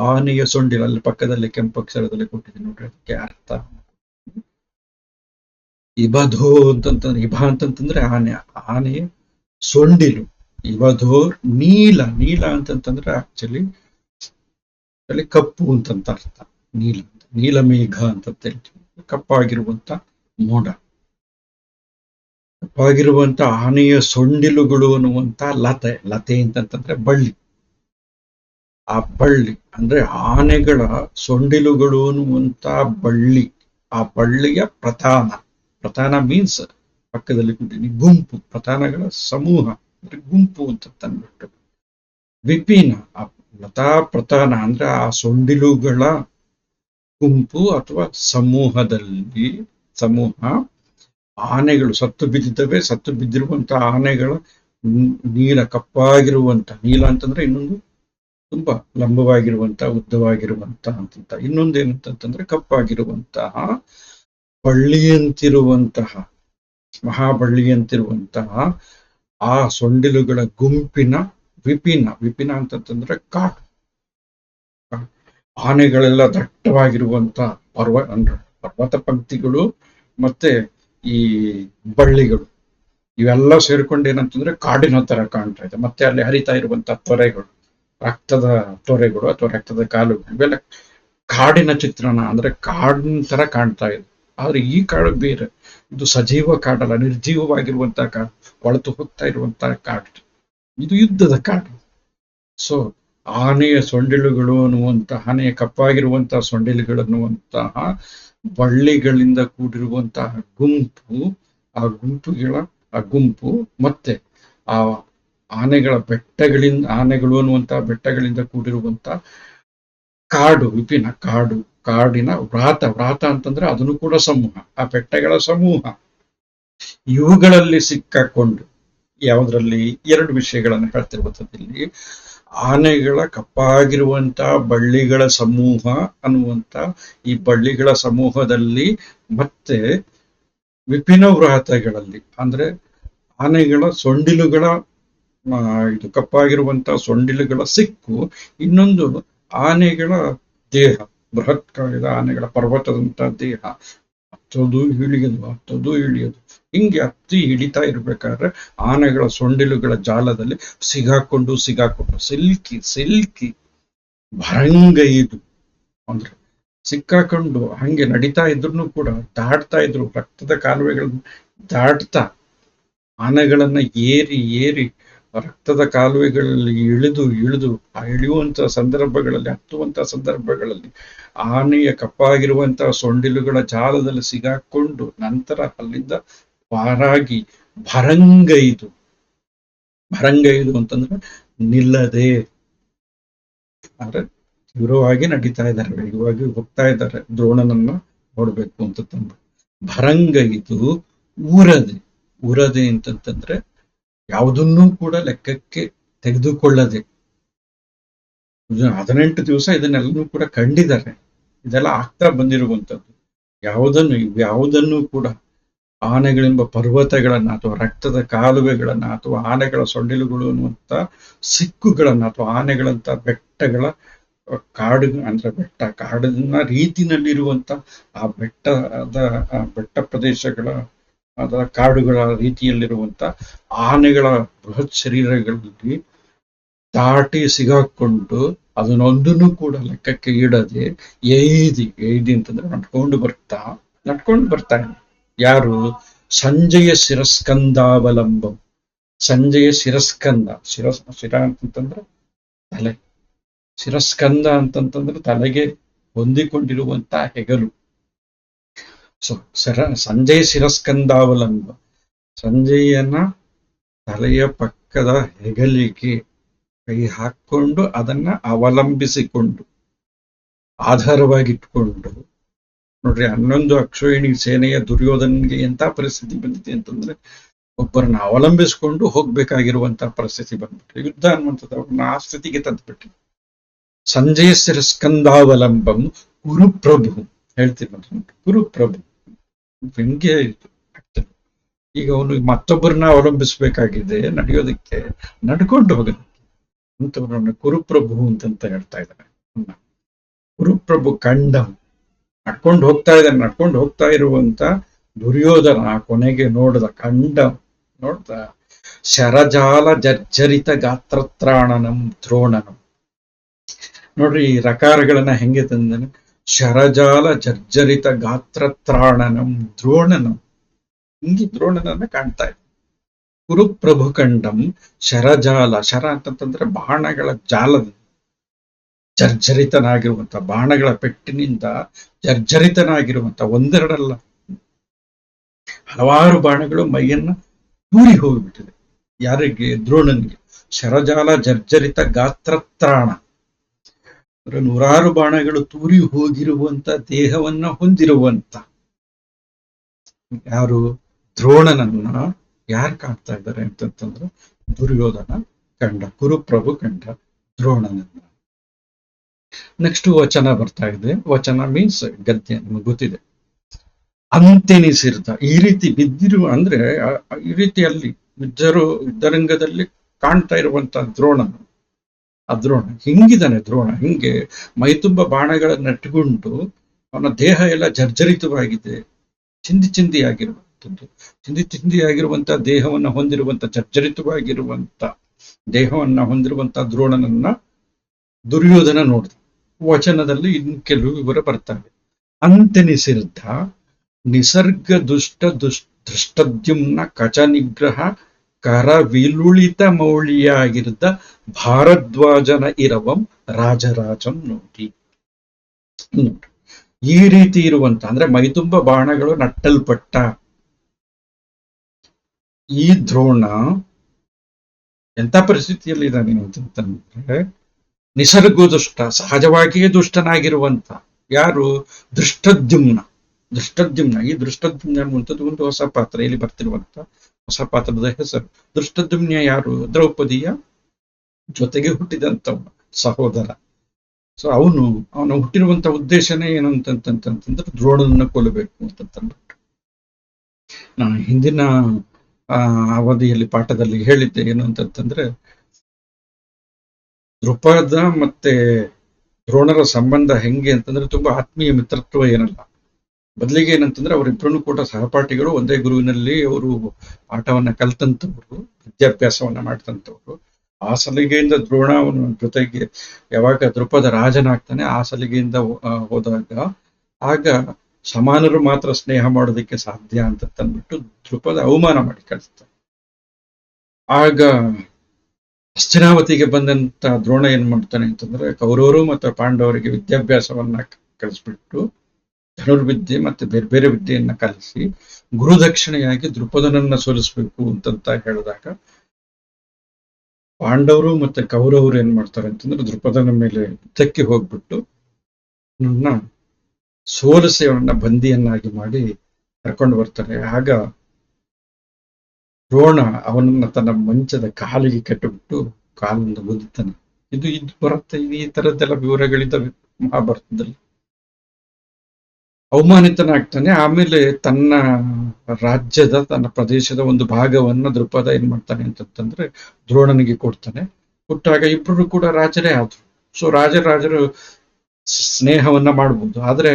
ಆನೆಯ ಸೊಂಡಿಲು. ಅಲ್ಲಿ ಪಕ್ಕದಲ್ಲಿ ಕೆಂಪಕ್ಷರದಲ್ಲಿ ಕೊಟ್ಟಿದ್ದೀನಿ ನೋಡ್ರಿ, ಅದಕ್ಕೆ ಅರ್ಥ. ಇಬಧೋ ಅಂತಂತಂದ್ರೆ, ಇಬ ಅಂತಂತಂದ್ರೆ ಆನೆಯ ಸೊಂಡಿಲು. ಇಬಧೋರ್ ನೀಲ ಅಂತಂತಂದ್ರೆ ಆಕ್ಚುಲಿ ಕಪ್ಪು ಅಂತಂತ ಅರ್ಥ. ನೀಲಮೇಘ ಅಂತ ಹೇಳ್ತೀವಿ. ಕಪ್ಪಾಗಿರುವಂತ ಮೋಡ, ಕಪ್ಪಾಗಿರುವಂತ ಆನೆಯ ಸೊಂಡಿಲುಗಳು ಅನ್ನುವಂತ ಲತೆ ಅಂತಂತಂದ್ರೆ ಬಳ್ಳಿ. ಆ ಬಳ್ಳಿ ಅಂದ್ರೆ ಆನೆಗಳ ಸೊಂಡಿಲುಗಳು ಅನ್ನುವಂತ ಬಳ್ಳಿ. ಆ ಬಳ್ಳಿಯ ಪ್ರಧಾನ ಮೀನ್ಸ್ ಪಕ್ಕದಲ್ಲಿ ಗುಂಪು, ಪ್ರಧಾನಗಳ ಸಮೂಹ ಅಂದ್ರೆ ಗುಂಪು ಅಂತ ತಂದ್ಬಿಟ್ಟು. ವಿಪಿನ, ಲತಾ ಪ್ರಧಾನ ಅಂದ್ರೆ ಆ ಸೊಂಡಿಲುಗಳ ಗುಂಪು ಅಥವಾ ಸಮೂಹ ಆನೆಗಳು ಸತ್ತು ಬಿದ್ದಿದ್ದಾವೆ. ಸತ್ತು ಬಿದ್ದಿರುವಂತ ಆನೆಗಳ ಕಪ್ಪಾಗಿರುವಂತ, ನೀಲ ಅಂತಂದ್ರೆ ಇನ್ನೊಂದು ತುಂಬಾ ಲಂಬವಾಗಿರುವಂತಹ, ಉದ್ದವಾಗಿರುವಂತಹ ಅಂತ. ಇನ್ನೊಂದೇನಂತಂದ್ರೆ ಕಪ್ಪಾಗಿರುವಂತಹ ಬಳ್ಳಿಯಂತಿರುವಂತಹ, ಮಹಾಬಳ್ಳಿಯಂತಿರುವಂತಹ ಆ ಸೊಂಡಿಲುಗಳ ಗುಂಪಿನ ವಿಪಿನ ಅಂತಂತಂದ್ರೆ ಕಾಡು. ಆನೆಗಳೆಲ್ಲ ದಟ್ಟವಾಗಿರುವಂತ ಪರ್ವತ ಪಂಕ್ತಿಗಳು ಮತ್ತೆ ಈ ಬಳ್ಳಿಗಳು ಇವೆಲ್ಲ ಸೇರ್ಕೊಂಡು ಏನಂತಂದ್ರೆ ಕಾಡಿನ ತರ ಕಾಣ್ತಾ ಇದೆ. ಮತ್ತೆ ಅಲ್ಲಿ ಹರಿತಾ ಇರುವಂತ ತೊರೆಗಳು, ರಕ್ತದ ತೊರೆಗಳು ಅಥವಾ ರಕ್ತದ ಕಾಲುಗಳು, ಇವೆಲ್ಲ ಕಾಡಿನ ಚಿತ್ರಣ. ಅಂದ್ರೆ ಕಾಡಿನ ತರ ಕಾಣ್ತಾ ಇದೆ. ಆದ್ರೆ ಈ ಕಾಡು ಬೇರೆ. ಇದು ಸಜೀವ ಕಾಡಲ್ಲ, ನಿರ್ಜೀವವಾಗಿರುವಂತಹ ಕಾಡು, ಒಳತು ಹೋಗ್ತಾ ಇರುವಂತಹ ಕಾಡು. ಇದು ಯುದ್ಧದ ಕಾಡು. ಸೊ ಆನೆಯ ಸೊಂಡಿಲುಗಳು ಅನ್ನುವಂತಹ, ಆನೆಯ ಕಪ್ಪಾಗಿರುವಂತಹ ಸೊಂಡಿಲುಗಳು ಅನ್ನುವಂತಹ ಬಳ್ಳಿಗಳಿಂದ ಕೂಡಿರುವಂತಹ ಗುಂಪು, ಆ ಗುಂಪು ಮತ್ತೆ ಆ ಆನೆಗಳ ಬೆಟ್ಟಗಳಿಂದ, ಆನೆಗಳು ಅನ್ನುವಂತ ಬೆಟ್ಟಗಳಿಂದ ಕೂಡಿರುವಂತ ಕಾಡು, ವಿಪಿನ ಕಾಡು, ಕಾಡಿನ ವ್ರಾತ ಅಂತಂದ್ರೆ ಅದನ್ನು ಕೂಡ ಸಮೂಹ, ಆ ಬೆಟ್ಟಗಳ ಸಮೂಹ, ಇವುಗಳಲ್ಲಿ ಸಿಕ್ಕಾಕೊಂಡು, ಯಾವುದ್ರಲ್ಲಿ ಎರಡು ವಿಷಯಗಳನ್ನು ಹೇಳ್ತಿರ್ಬೋದು ಇಲ್ಲಿ. ಆನೆಗಳ ಕಪ್ಪಾಗಿರುವಂತ ಬಳ್ಳಿಗಳ ಸಮೂಹ ಅನ್ನುವಂತ ಈ ಬಳ್ಳಿಗಳ ಸಮೂಹದಲ್ಲಿ, ಮತ್ತೆ ವಿಪಿನ ವ್ರಾತಗಳಲ್ಲಿ ಅಂದ್ರೆ ಆನೆಗಳ ಸೊಂಡಿಲುಗಳ ಇದು ಕಪ್ಪಾಗಿರುವಂತಹ ಸೊಂಡಿಲುಗಳ ಸಿಕ್ಕು, ಇನ್ನೊಂದು ಆನೆಗಳ ದೇಹ, ಬೃಹತ್ ಕಾಯದ ಆನೆಗಳ ಪರ್ವತದಂತಹ ದೇಹ, ಹತ್ತೋದು ಇಳಿಯೋದು ಹಿಂಗೆ ಹತ್ತಿ ಹಿಡಿತಾ ಇರ್ಬೇಕಾದ್ರೆ ಆನೆಗಳ ಸೊಂಡಿಲುಗಳ ಜಾಲದಲ್ಲಿ ಸಿಗಾಕೊಂಡು ಸಿಲ್ಕಿ ಭರಂಗೈದು ಅಂದ್ರೆ ಸಿಕ್ಕಾಕೊಂಡು ಹಂಗೆ ನಡೀತಾ ಇದ್ರು ಕೂಡ ದಾಟ್ತಾ ಇದ್ರು, ರಕ್ತದ ಕಾಲುವೆಗಳನ್ನು ದಾಟ್ತಾ ಆನೆಗಳನ್ನ ಏರಿ ರಕ್ತದ ಕಾಲುವೆಗಳಲ್ಲಿ ಇಳಿದು ಆ ಇಳಿಯುವಂತಹ ಸಂದರ್ಭಗಳಲ್ಲಿ, ಹತ್ತುವಂತಹ ಸಂದರ್ಭಗಳಲ್ಲಿ ಆನೆಯ ಕಪ್ಪಾಗಿರುವಂತಹ ಸೊಂಡಿಲುಗಳ ಜಾಲದಲ್ಲಿ ಸಿಗಾಕೊಂಡು ನಂತರ ಅಲ್ಲಿಂದ ಪಾರಾಗಿ ಭರಂಗೈದು ಅಂತಂದ್ರೆ ನಿಲ್ಲದೆ, ಅಂದ್ರೆ ತೀವ್ರವಾಗಿ ನಡೀತಾ ಇದ್ದಾರೆ, ವೇಗವಾಗಿ ಹೋಗ್ತಾ ಇದ್ದಾರೆ ದ್ರೋಣನನ್ನ ನೋಡ್ಬೇಕು ಅಂತ ತಂದು. ಭರಂಗೈದು ಊರದೆ ಅಂತಂತಂದ್ರೆ ಯಾವುದನ್ನೂ ಕೂಡ ಲೆಕ್ಕಕ್ಕೆ ತೆಗೆದುಕೊಳ್ಳದೆ, 18 ದಿವಸ ಇದನ್ನೆಲ್ಲನೂ ಕೂಡ ಕಂಡಿದ್ದಾರೆ, ಇದೆಲ್ಲ ಆಗ್ತಾ ಬಂದಿರುವಂಥದ್ದು. ಯಾವುದನ್ನು ಕೂಡ ಆನೆಗಳೆಂಬ ಪರ್ವತಗಳನ್ನ ಅಥವಾ ರಕ್ತದ ಕಾಲುವೆಗಳನ್ನ ಅಥವಾ ಆನೆಗಳ ಸೊಂಡಿಲುಗಳು ಅನ್ನುವಂಥ ಸಿಕ್ಕುಗಳನ್ನ ಅಥವಾ ಆನೆಗಳಂತ ಬೆಟ್ಟಗಳ ಕಾಡು ಅಂದ್ರೆ ಕಾಡಿನ ರೀತಿನಲ್ಲಿರುವಂತ ಆ ಬೆಟ್ಟ ಪ್ರದೇಶಗಳ ಅದರ ಕಾಡುಗಳ ರೀತಿಯಲ್ಲಿರುವಂತ ಆನೆಗಳ ಬೃಹತ್ ಶರೀರಗಳಲ್ಲಿ ದಾಟಿ ಸಿಗಾಕೊಂಡು ಅದನ್ನೊಂದನ್ನು ಕೂಡ ಲೆಕ್ಕಕ್ಕೆ ಇಡದೆ ಏಯ್ದಿ ಅಂತಂದ್ರೆ ನಡ್ಕೊಂಡು ಬರ್ತಾನೆ. ಯಾರು? ಸಂಜೆಯ ಶಿರಸ್ಕಂದಾವಲಂಬಂ, ಸಂಜೆಯ ಶಿರಸ್ಕಂದ, ಶಿರ ಅಂತಂತಂದ್ರೆ ತಲೆ, ಶಿರಸ್ಕಂದ ಅಂತಂತಂದ್ರೆ ತಲೆಗೆ ಹೊಂದಿಕೊಂಡಿರುವಂತ ಹೆಗಲು. ಸಂಜೆಯ ಶಿರಸ್ಕಂದಾವಲಂಬ, ಸಂಜೆಯನ್ನ ತಲೆಯ ಪಕ್ಕದ ಹೆಗಲಿಗೆ ಕೈ ಹಾಕೊಂಡು ಅದನ್ನ ಅವಲಂಬಿಸಿಕೊಂಡು ಆಧಾರವಾಗಿಟ್ಕೊಂಡು, ನೋಡ್ರಿ 11 ಅಕ್ಷೋಹಿಣಿ ಸೇನೆಯ ದುರ್ಯೋಧನಿಗೆ ಎಂತ ಪರಿಸ್ಥಿತಿ ಬಂದಿದೆ ಅಂತಂದ್ರೆ ಒಬ್ಬರನ್ನ ಅವಲಂಬಿಸಿಕೊಂಡು ಹೋಗ್ಬೇಕಾಗಿರುವಂತಹ ಪರಿಸ್ಥಿತಿ ಬಂದ್ಬಿಟ್ರೆ, ಯುದ್ಧ ಅನ್ನುವಂಥದ್ದು ಅವ್ರನ್ನ ಆ ಸ್ಥಿತಿಗೆ ತಂದ್ಬಿಟ್ರಿ. ಸಂಜೆಯ ಶಿರಸ್ಕಂದಾವಲಂಬಂ ಕುರುಪ್ರಭು ಹೇಳ್ತೀನಿ, ಕುರುಪ್ರಭು ವ್ಯಂಗ್ಯ ಆಗ್ತದೆ. ಈಗ ಅವನು ಮತ್ತೊಬ್ಬರನ್ನ ಅವಲಂಬಿಸ್ಬೇಕಾಗಿದೆ ನಡೆಯೋದಕ್ಕೆ, ನಡ್ಕೊಂಡು ಹೋಗೋದಕ್ಕೆ ಅಂತವ್ರನ್ನ ಕುರುಪ್ರಭು ಅಂತ ಹೇಳ್ತಾ ಇದ್ದಾರೆ. ಕುರುಪ್ರಭು ಕಂಡ ನಡ್ಕೊಂಡು ಹೋಗ್ತಾ ಇರುವಂತ ದುರ್ಯೋಧನ ಕೊನೆಗೆ ನೋಡ್ದ ಶರಜಾಲ ಜರ್ಜರಿತ ಗಾತ್ರತ್ರಾಣನಂ ದ್ರೋಣನಂ. ನೋಡ್ರಿ ಈ ರಕಾರಗಳನ್ನ ಹೆಂಗೆ ತಂದನು, ಶರಜಾಲ ಜರ್ಜರಿತ ಗಾತ್ರತ್ರಾಣನಂ ದ್ರೋಣನಂ, ಹಿಂಗೆ ದ್ರೋಣನನ್ನ ಕಾಣ್ತಾ ಇದೆ. ಕುರುಪ್ರಭು ಕಂಡಂ ಶರಜಾಲ, ಶರ ಅಂತಂದ್ರೆ ಬಾಣಗಳ ಜಾಲದ ಜರ್ಜರಿತನಾಗಿರುವಂತ, ಬಾಣಗಳ ಪೆಟ್ಟಿನಿಂದ ಜರ್ಜರಿತನಾಗಿರುವಂತ, ಒಂದೆರಡಲ್ಲ ಹಲವಾರು ಬಾಣಗಳು ಮೈಯನ್ನ ತೂರಿ ಹೋಗಿಬಿಟ್ಟಿದೆ. ಯಾರಿಗೆ? ದ್ರೋಣನಿಗೆ. ಶರಜಾಲ ಜರ್ಜರಿತ ಗಾತ್ರತ್ರಾಣ ಅಂದ್ರೆ 100 ಬಾಣಗಳು ತೂರಿ ಹೋಗಿರುವಂತ ದೇಹವನ್ನ ಹೊಂದಿರುವಂತ ಯಾರು? ದ್ರೋಣನನ್ನ ಯಾರು ಕಾಣ್ತಾ ಇದ್ದಾರೆ ಅಂತಂತಂದ್ರೆ ದುರ್ಯೋಧನ ಕಂಡ, ಕುರುಪ್ರಭು ಕಂಡ ದ್ರೋಣನನ್ನ. ನೆಕ್ಸ್ಟ್ ವಚನ ಬರ್ತಾ ಇದೆ. ವಚನ ಮೀನ್ಸ್ ಗದ್ಯ, ನಿಮಗೆ ಗೊತ್ತಿದೆ. ಅಂತೆನಿಸಿರ್ದ, ಈ ರೀತಿ ಬಿದ್ದಿರುವ ಅಂದ್ರೆ ಈ ರೀತಿಯಲ್ಲಿ ಯುದ್ಧರಂಗದಲ್ಲಿ ಕಾಣ್ತಾ ಇರುವಂತ ದ್ರೋಣನು, ಆ ದ್ರೋಣ ಹಿಂಗಿದ್ದಾನೆ. ದ್ರೋಣ ಹಿಂಗೆ ಮೈತುಂಬ ಬಾಣಗಳನ್ನ ಇಟ್ಟುಕೊಂಡು ಅವನ ದೇಹ ಎಲ್ಲ ಜರ್ಜರಿತವಾಗಿದೆ, ಚಿಂದಿಯಾಗಿರುವಂಥದ್ದು, ಚಿಂದಿಯಾಗಿರುವಂತ ದೇಹವನ್ನ ಹೊಂದಿರುವಂತ, ಜರ್ಜರಿತವಾಗಿರುವಂತ ದೇಹವನ್ನ ಹೊಂದಿರುವಂತ ದ್ರೋಣನನ್ನ ದುರ್ಯೋಧನ ನೋಡಿದ. ವಚನದಲ್ಲಿ ಇನ್ನು ಕೆಲವು ವಿವರ ಬರ್ತಾರೆ. ಅಂತೆನಿಸಿರ್ಧ ನಿಸರ್ಗ ದೃಷ್ಟದ್ಯುಮ್ನ ಕಚ ನಿಗ್ರಹ ಕರವಿಲುಳಿತ ಮೌಳಿಯಾಗಿರ್ದ ಭಾರದ್ವಾಜನ ಇರವಂ ರಾಜರಾಜಂ ನೋಡಿ. ಈ ರೀತಿ ಇರುವಂತ ಅಂದ್ರೆ ಮೈತುಂಬ ಬಾಣಗಳು ನಟ್ಟಲ್ಪಟ್ಟ ಈ ದ್ರೋಣ ಎಂಥ ಪರಿಸ್ಥಿತಿಯಲ್ಲಿ ಇದ್ದಾನೆ ಅಂತಂದ್ರೆ, ನಿಸರ್ಗ ದುಷ್ಟ, ಸಹಜವಾಗಿಯೇ ದುಷ್ಟನಾಗಿರುವಂತ ಯಾರು? ದೃಷ್ಟದ್ಯುಮ್ನ. ಈ ದೃಷ್ಟದ್ಯುಮ್ನ ಅನ್ನುವಂಥದ್ದು ಒಂದು ಹೊಸ ಪಾತ್ರ, ಇಲ್ಲಿ ಬರ್ತಿರುವಂತ ಹೊಸ ಪಾತ್ರದ ಹೆಸರು. ದೃಷ್ಟದ್ಯುಮ್ನ ಯಾರು? ದ್ರೌಪದಿಯ ಜೊತೆಗೆ ಹುಟ್ಟಿದಂಥವ ಸಹೋದರ. ಸೊ ಅವನು ಹುಟ್ಟಿರುವಂತ ಉದ್ದೇಶನೇ ಏನು ಅಂತಂತಂದ್ರೆ ದ್ರೋಣನನ್ನ ಕೊಲ್ಲಬೇಕು ಅಂತಂದ್ಬಿಟ್ಟು. ನಾನು ಹಿಂದಿನ ಅವಧಿಯಲ್ಲಿ ಪಾಠದಲ್ಲಿ ಹೇಳಿದ್ದೆ ಏನು ಅಂತಂತಂದ್ರೆ, ದೃಪದ ಮತ್ತೆ ದ್ರೋಣರ ಸಂಬಂಧ ಹೆಂಗೆ ಅಂತಂದ್ರೆ ತುಂಬಾ ಆತ್ಮೀಯ ಮಿತ್ರತ್ವ ಏನಲ್ಲ. ಬದಲಿಗೆ ಏನಂತಂದ್ರೆ ಅವರಿಬ್ಬರೂ ಕೂಡ ಸಹಪಾಠಿಗಳು, ಒಂದೇ ಗುರುವಿನಲ್ಲಿ ಅವರು ಪಾಠವನ್ನ ಕಲ್ತಂತವ್ರು, ವಿದ್ಯಾಭ್ಯಾಸವನ್ನ ಮಾಡ್ತಂತವ್ರು. ಆ ಸಲಿಗೆಯಿಂದ ದ್ರೋಣ ಅವನ ಜೊತೆಗೆ ಯಾವಾಗ ದೃಪದ ರಾಜನಾಗ್ತಾನೆ ಆ ಸಲಿಗೆಯಿಂದ ಹೋದಾಗ ಆಗ ಸಮಾನರು ಮಾತ್ರ ಸ್ನೇಹ ಮಾಡೋದಕ್ಕೆ ಸಾಧ್ಯ ಅಂತ ತಂದ್ಬಿಟ್ಟು ದೃಪದ ಅವಮಾನ ಮಾಡಿ ಕಳಿಸ್ತಾನೆ. ಆಗ ಹಸ್ತಿನಾವತಿಗೆ ಬಂದಂತ ದ್ರೋಣ ಏನ್ ಮಾಡ್ತಾನೆ ಅಂತಂದ್ರೆ, ಕೌರವರು ಮತ್ತು ಪಾಂಡವರಿಗೆ ವಿದ್ಯಾಭ್ಯಾಸವನ್ನ ಕಲಿಸ್ಬಿಟ್ಟು ಧನುರ್ವಿದ್ಯೆ ಮತ್ತೆ ಬೇರೆ ಬೇರೆ ವಿದ್ಯೆಯನ್ನ ಕಲಿಸಿ ಗುರುದಕ್ಷಿಣೆಯಾಗಿ ದೃಪದನನ್ನ ಸೋಲಿಸ್ಬೇಕು ಅಂತ ಹೇಳಿದಾಗ ಪಾಂಡವರು ಮತ್ತೆ ಕೌರವರು ಏನ್ ಮಾಡ್ತಾರೆ ಅಂತಂದ್ರೆ ದೃಪದನ ಮೇಲೆ ಯುದ್ಧಕ್ಕೆ ಹೋಗ್ಬಿಟ್ಟು ನನ್ನ ಸೋಲಿಸಿ ಅವನನ್ನ ಬಂದಿಯನ್ನಾಗಿ ಮಾಡಿ ಕರ್ಕೊಂಡು ಬರ್ತಾರೆ. ಆಗ ದ್ರೋಣ ಅವನನ್ನ ತನ್ನ ಮಂಚದ ಕಾಲಿಗೆ ಕಟ್ಟಿಬಿಟ್ಟು ಕಾಲಿಂದ ಗುದ್ದುತ್ತಾನೆ. ಇದು ಬರುತ್ತೆ, ಈ ತರದ್ದೆಲ್ಲ ವಿವರಗಳಿದ್ದಾವೆ ಮಹಾಭಾರತದಲ್ಲಿ. ಅವಮಾನಿತನಾಗ್ತಾನೆ. ಆಮೇಲೆ ತನ್ನ ರಾಜ್ಯದ, ತನ್ನ ಪ್ರದೇಶದ ಒಂದು ಭಾಗವನ್ನ ದೃಪದ ಏನ್ ಮಾಡ್ತಾನೆ ಅಂತಂದ್ರೆ ದ್ರೋಣನಿಗೆ ಕೊಡ್ತಾನೆ. ಕೊಟ್ಟಾಗ ಇಬ್ಬರು ಕೂಡ ರಾಜರೇ ಆದ್ರು. ಸೊ ರಾಜರು ಸ್ನೇಹವನ್ನ ಮಾಡ್ಬೋದು, ಆದ್ರೆ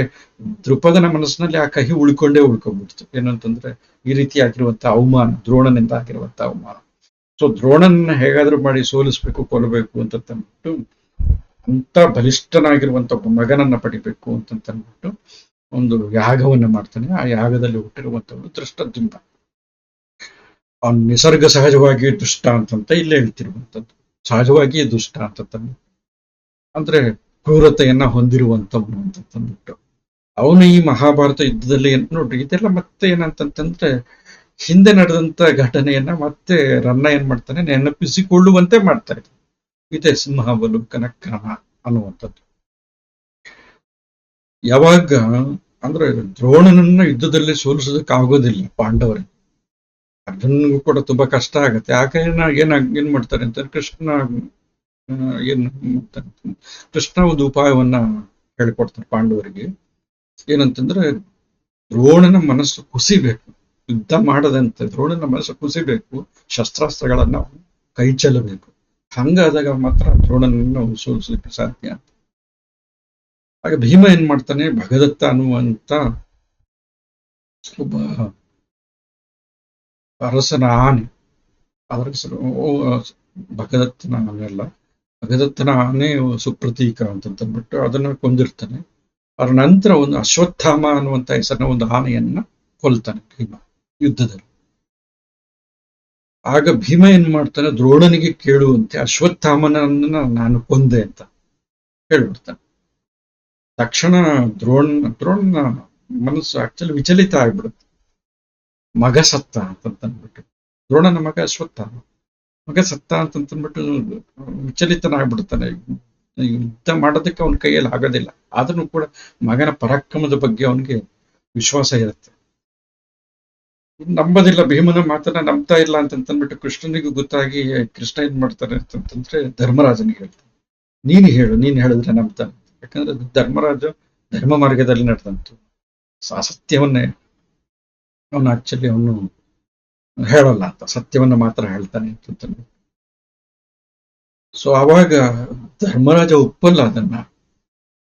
ದೃಪದನ ಮನಸ್ಸಿನಲ್ಲಿ ಆ ಕಹಿ ಉಳ್ಕೊಂಡ್ಬಿಡ್ತು. ಏನಂತಂದ್ರೆ ಈ ರೀತಿ ಆಗಿರುವಂತ ಅವಮಾನ, ದ್ರೋಣನಿಂದ ಆಗಿರುವಂತ ಅವಮಾನ. ಸೊ ದ್ರೋಣನ ಹೇಗಾದ್ರೂ ಮಾಡಿ ಸೋಲಿಸ್ಬೇಕು, ಕೊಲ್ಲಬೇಕು ಅಂತಂದ್ಬಿಟ್ಟು ಅಂತ ಬಲಿಷ್ಠನಾಗಿರುವಂತ ಒಬ್ಬ ಮಗನನ್ನ ಪಡಿಬೇಕು ಅಂತಂದ್ಬಿಟ್ಟು ಒಂದು ಯಾಗವನ್ನ ಮಾಡ್ತಾನೆ. ಆ ಯಾಗದಲ್ಲಿ ಹುಟ್ಟಿರುವಂತವನು ದೃಷ್ಟದ್ಯುಮ್ನ. ಅವನು ನಿಸರ್ಗ ಸಹಜವಾಗಿ ದುಷ್ಟ ಅಂತ ಇಲ್ಲೇ ಹೇಳ್ತಿರುವಂಥದ್ದು. ಸಹಜವಾಗಿಯೇ ದುಷ್ಟ ಅಂತಂದು ಅಂದ್ರೆ ಕ್ರೂರತೆಯನ್ನ ಹೊಂದಿರುವಂತವನು ಅಂತಂದ್ಬಿಟ್ಟು ಅವನು ಈ ಮಹಾಭಾರತ ಯುದ್ಧದಲ್ಲಿ ನೋಡ್ರಿ, ಇದೆಲ್ಲ ಮತ್ತೆ ಏನಂತಂದ್ರೆ ಹಿಂದೆ ನಡೆದಂತ ಘಟನೆಯನ್ನ ಮತ್ತೆ ರನ್ನ ಏನ್ ಮಾಡ್ತಾನೆ, ನೆನಪಿಸಿಕೊಳ್ಳುವಂತೆ ಮಾಡ್ತಾ ಇದ್ದಾನೆ. ಇದೇ ಸಿಂಹಾವಲೋಕನ ಕ್ರಮ ಅನ್ನುವಂಥದ್ದು. ಯಾವಾಗ ಅಂದ್ರೆ ದ್ರೋಣನನ್ನ ಯುದ್ಧದಲ್ಲಿ ಸೋಲಿಸೋದಕ್ಕಾಗೋದಿಲ್ಲ ಪಾಂಡವರಿಗೆ, ಅರ್ಜುನನಿಗೂ ಕೂಡ ತುಂಬಾ ಕಷ್ಟ ಆಗತ್ತೆ. ಆಗ ಏನ್ ಮಾಡ್ತಾರೆ ಅಂತ ಕೃಷ್ಣ ಏನ್ ಮಾಡ್ತಾನೆ, ಕೃಷ್ಣ ಒಂದು ಉಪಾಯವನ್ನ ಹೇಳಿಕೊಡ್ತಾರೆ ಪಾಂಡವರಿಗೆ. ಏನಂತಂದ್ರೆ ದ್ರೋಣನ ಮನಸ್ಸು ಕುಸಿಬೇಕು, ಯುದ್ಧ ಮಾಡದಂತೆ ದ್ರೋಣನ ಮನಸ್ಸು ಕುಸಿಬೇಕು, ಶಸ್ತ್ರಾಸ್ತ್ರಗಳನ್ನ ಕೈ ಚೆಲ್ಲಬೇಕು. ಹಂಗಾದಾಗ ಮಾತ್ರ ದ್ರೋಣನನ್ನು ಸೋಲಿಸಲಿಕ್ಕೆ ಸಾಧ್ಯ ಅಂತ. ಆಗ ಭೀಮ ಏನ್ ಮಾಡ್ತಾನೆ, ಭಗದತ್ತ ಅನ್ನುವಂತ ಒಬ್ಬ ಅರಸನ ಆನೆ, ಅದರ ಹೆಸರು ಭಗದತ್ತನ ಆನೆ ಅಲ್ಲ, ಭಗದತ್ತನ ಆನೆ ಸುಪ್ರತೀಕ ಅಂತಂದ್ಬಿಟ್ಟು ಅದನ್ನ ಕೊಂದಿರ್ತಾನೆ. ಅದರ ನಂತರ ಒಂದು ಅಶ್ವತ್ಥಾಮ ಅನ್ನುವಂತ ಹೆಸರಿನ ಒಂದು ಆನೆಯನ್ನ ಕೊಲ್ತಾನೆ ಭೀಮ ಯುದ್ಧದಲ್ಲಿ. ಆಗ ಭೀಮ ಏನ್ ಮಾಡ್ತಾನೆ, ದ್ರೋಣನಿಗೆ ಕೇಳುವಂತೆ ಅಶ್ವತ್ಥಾಮನನ್ನ ನಾನು ಕೊಂದೆ ಅಂತ ಹೇಳ್ಬಿಡ್ತಾನೆ. ತಕ್ಷಣ ದ್ರೋಣನ ಮನಸ್ಸು ಆಕ್ಚುಲಿ ವಿಚಲಿತ ಆಗ್ಬಿಡುತ್ತೆ. ಮಗ ಸತ್ತ ಅಂತಂದ್ಬಿಟ್ಟು, ದ್ರೋಣನ ಮಗ ಅಶ್ವತ್ಥಾಮ ಮಗ ಸತ್ತ ಅಂತಂದ್ಬಿಟ್ಟು ವಿಚಲಿತನಾಗ್ಬಿಡ್ತಾನೆ. ಯುದ್ಧ ಮಾಡೋದಕ್ಕೆ ಅವನ ಕೈಯಲ್ಲಿ ಆಗೋದಿಲ್ಲ. ಆದ್ರೂ ಕೂಡ ಮಗನ ಪರಾಕ್ರಮದ ಬಗ್ಗೆ ಅವನಿಗೆ ವಿಶ್ವಾಸ ಇರುತ್ತೆ. ನಂಬೋದಿಲ್ಲ, ಭೀಮನ ಮಾತನ್ನ ನಂಬ್ತಾ ಇಲ್ಲ ಅಂತಂದ್ಬಿಟ್ಟು ಕೃಷ್ಣನಿಗೂ ಗೊತ್ತಾಗಿ ಕೃಷ್ಣ ಏನ್ ಮಾಡ್ತಾರೆ ಅಂತಂದ್ರೆ ಧರ್ಮರಾಜನಿಗೆ ಹೇಳ್ತಾನೆ, ನೀನು ಹೇಳಿದ್ರೆ ನಂಬ್ತಾನೆ. ಯಾಕಂದ್ರೆ ಧರ್ಮರಾಜ ಧರ್ಮ ಮಾರ್ಗದಲ್ಲಿ ನಡೆದಂತು, ಸತ್ಯವನ್ನೇ ಅವನು ಆಕ್ಚುಲಿ ಅವನು ಹೇಳಲ್ಲ ಅಂತ, ಸತ್ಯವನ್ನ ಮಾತ್ರ ಹೇಳ್ತಾನೆ ಅಂತಂದ್ರೆ. ಸೊ ಅವಾಗ ಧರ್ಮರಾಜ ಒಪ್ಪಲ್ಲ ಅದನ್ನ.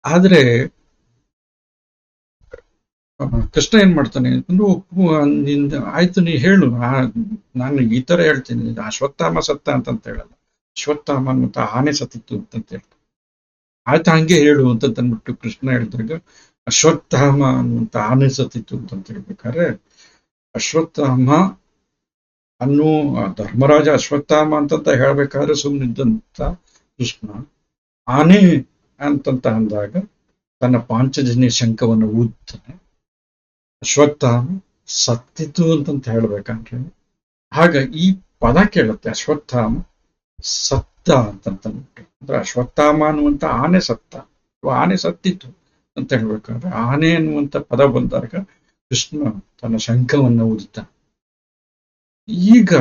ಆದ್ರೆ ಕೃಷ್ಣ ಏನ್ ಮಾಡ್ತಾನೆ ಅಂತಂದ್ರೆ ಆಯ್ತು ನೀ ಹೇಳು, ನಾನು ಈ ತರ ಹೇಳ್ತೀನಿ, ಅಶ್ವತ್ಥಾಮ ಸತ್ತ ಅಂತ ಹೇಳಲ್ಲ, ಅಶ್ವತ್ಥಾಮ ಅಂತ ಆನೆ ಸತ್ತಿತ್ತು ಅಂತ ಹೇಳ್ತಾನೆ. ಆಯ್ತು ಹಂಗೆ ಹೇಳು ಅಂತಂದ್ಬಿಟ್ಟು ಕೃಷ್ಣ ಹೇಳಿದಾಗ ಅಶ್ವತ್ಥಾಮ ಅನ್ನುವಂತ ಆನೆ ಸತ್ತಿತ್ತು ಅಂತ ಹೇಳ್ಬೇಕಾದ್ರೆ ಅಶ್ವತ್ಥಾಮ ಧರ್ಮರಾಜ ಅಶ್ವತ್ಥಾಮ ಅಂತ ಹೇಳ್ಬೇಕಾದ್ರೆ ಸುಮ್ಮನಿದ್ದಂತ ಕೃಷ್ಣ ಆನೆ ಅಂತಂತ ಅಂದಾಗ ತನ್ನ ಪಾಂಚಜನ್ಯ ಶಂಖವನ್ನು ಊದ್ತಾನೆ. ಅಶ್ವತ್ಥಾಮ ಸತ್ತಿತು ಅಂತಂತ ಹೇಳ್ಬೇಕಂದ್ರೆ ಆಗ ಈ ಪದ ಕೇಳುತ್ತೆ, ಅಶ್ವತ್ಥಾಮ ಸತ್ತ ಅಂತಂದ್ಬಿಟ್ಟು, ಅಂದ್ರೆ ಅಶ್ವತ್ಥಾಮ ಅನ್ನುವಂತ ಆನೆ ಸತ್ತ, ಆನೆ ಸತ್ತಿತ್ತು ಅಂತ ಹೇಳ್ಬೇಕಾದ್ರೆ ಆನೆ ಅನ್ನುವಂತ ಪದ ಬಂದಾಗ ಕೃಷ್ಣ ತನ್ನ ಶಂಖವನ್ನ ಊದುತ್ತಾನೆ. ಈಗ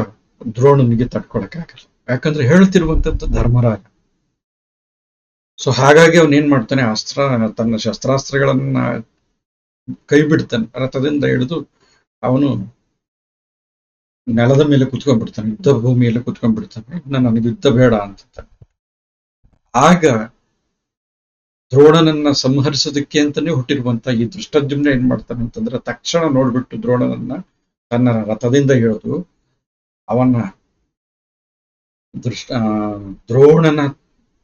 ದ್ರೋಣನಿಗೆ ತಡ್ಕೊಳಕ್ಕಾಗಲ್ಲ, ಯಾಕಂದ್ರೆ ಹೇಳ್ತಿರುವಂತದ್ದು ಧರ್ಮರಾಜ. ಸೊ ಹಾಗಾಗಿ ಅವನ್ ಏನ್ ಮಾಡ್ತಾನೆ, ತನ್ನ ಶಸ್ತ್ರಾಸ್ತ್ರಗಳನ್ನ ಕೈ ಬಿಡ್ತಾನೆ, ರಥದಿಂದ ಹಿಡಿದು ಅವನು ನೆಲದ ಮೇಲೆ ಕುತ್ಕೊಂಡ್ಬಿಡ್ತಾನೆ, ಯುದ್ಧ ಭೂಮಿಯಲ್ಲಿ ಕುತ್ಕೊಂಡ್ಬಿಡ್ತಾನೆ. ನನಗೆ ಯುದ್ಧ ಬೇಡ ಅಂತ. ಆಗ ದ್ರೋಣನನ್ನ ಸಂಹರಿಸೋದಕ್ಕೆ ಅಂತಾನೆ ಹುಟ್ಟಿರುವಂತ ಈ ದೃಷ್ಟದ್ಯುಮ್ನ ಏನ್ ಮಾಡ್ತಾನೆ ಅಂತಂದ್ರೆ, ತಕ್ಷಣ ನೋಡ್ಬಿಟ್ಟು ದ್ರೋಣನನ್ನ ತನ್ನ ರಥದಿಂದ ಹಿಡಿದು ಅವನ ದ್ರೋಣನ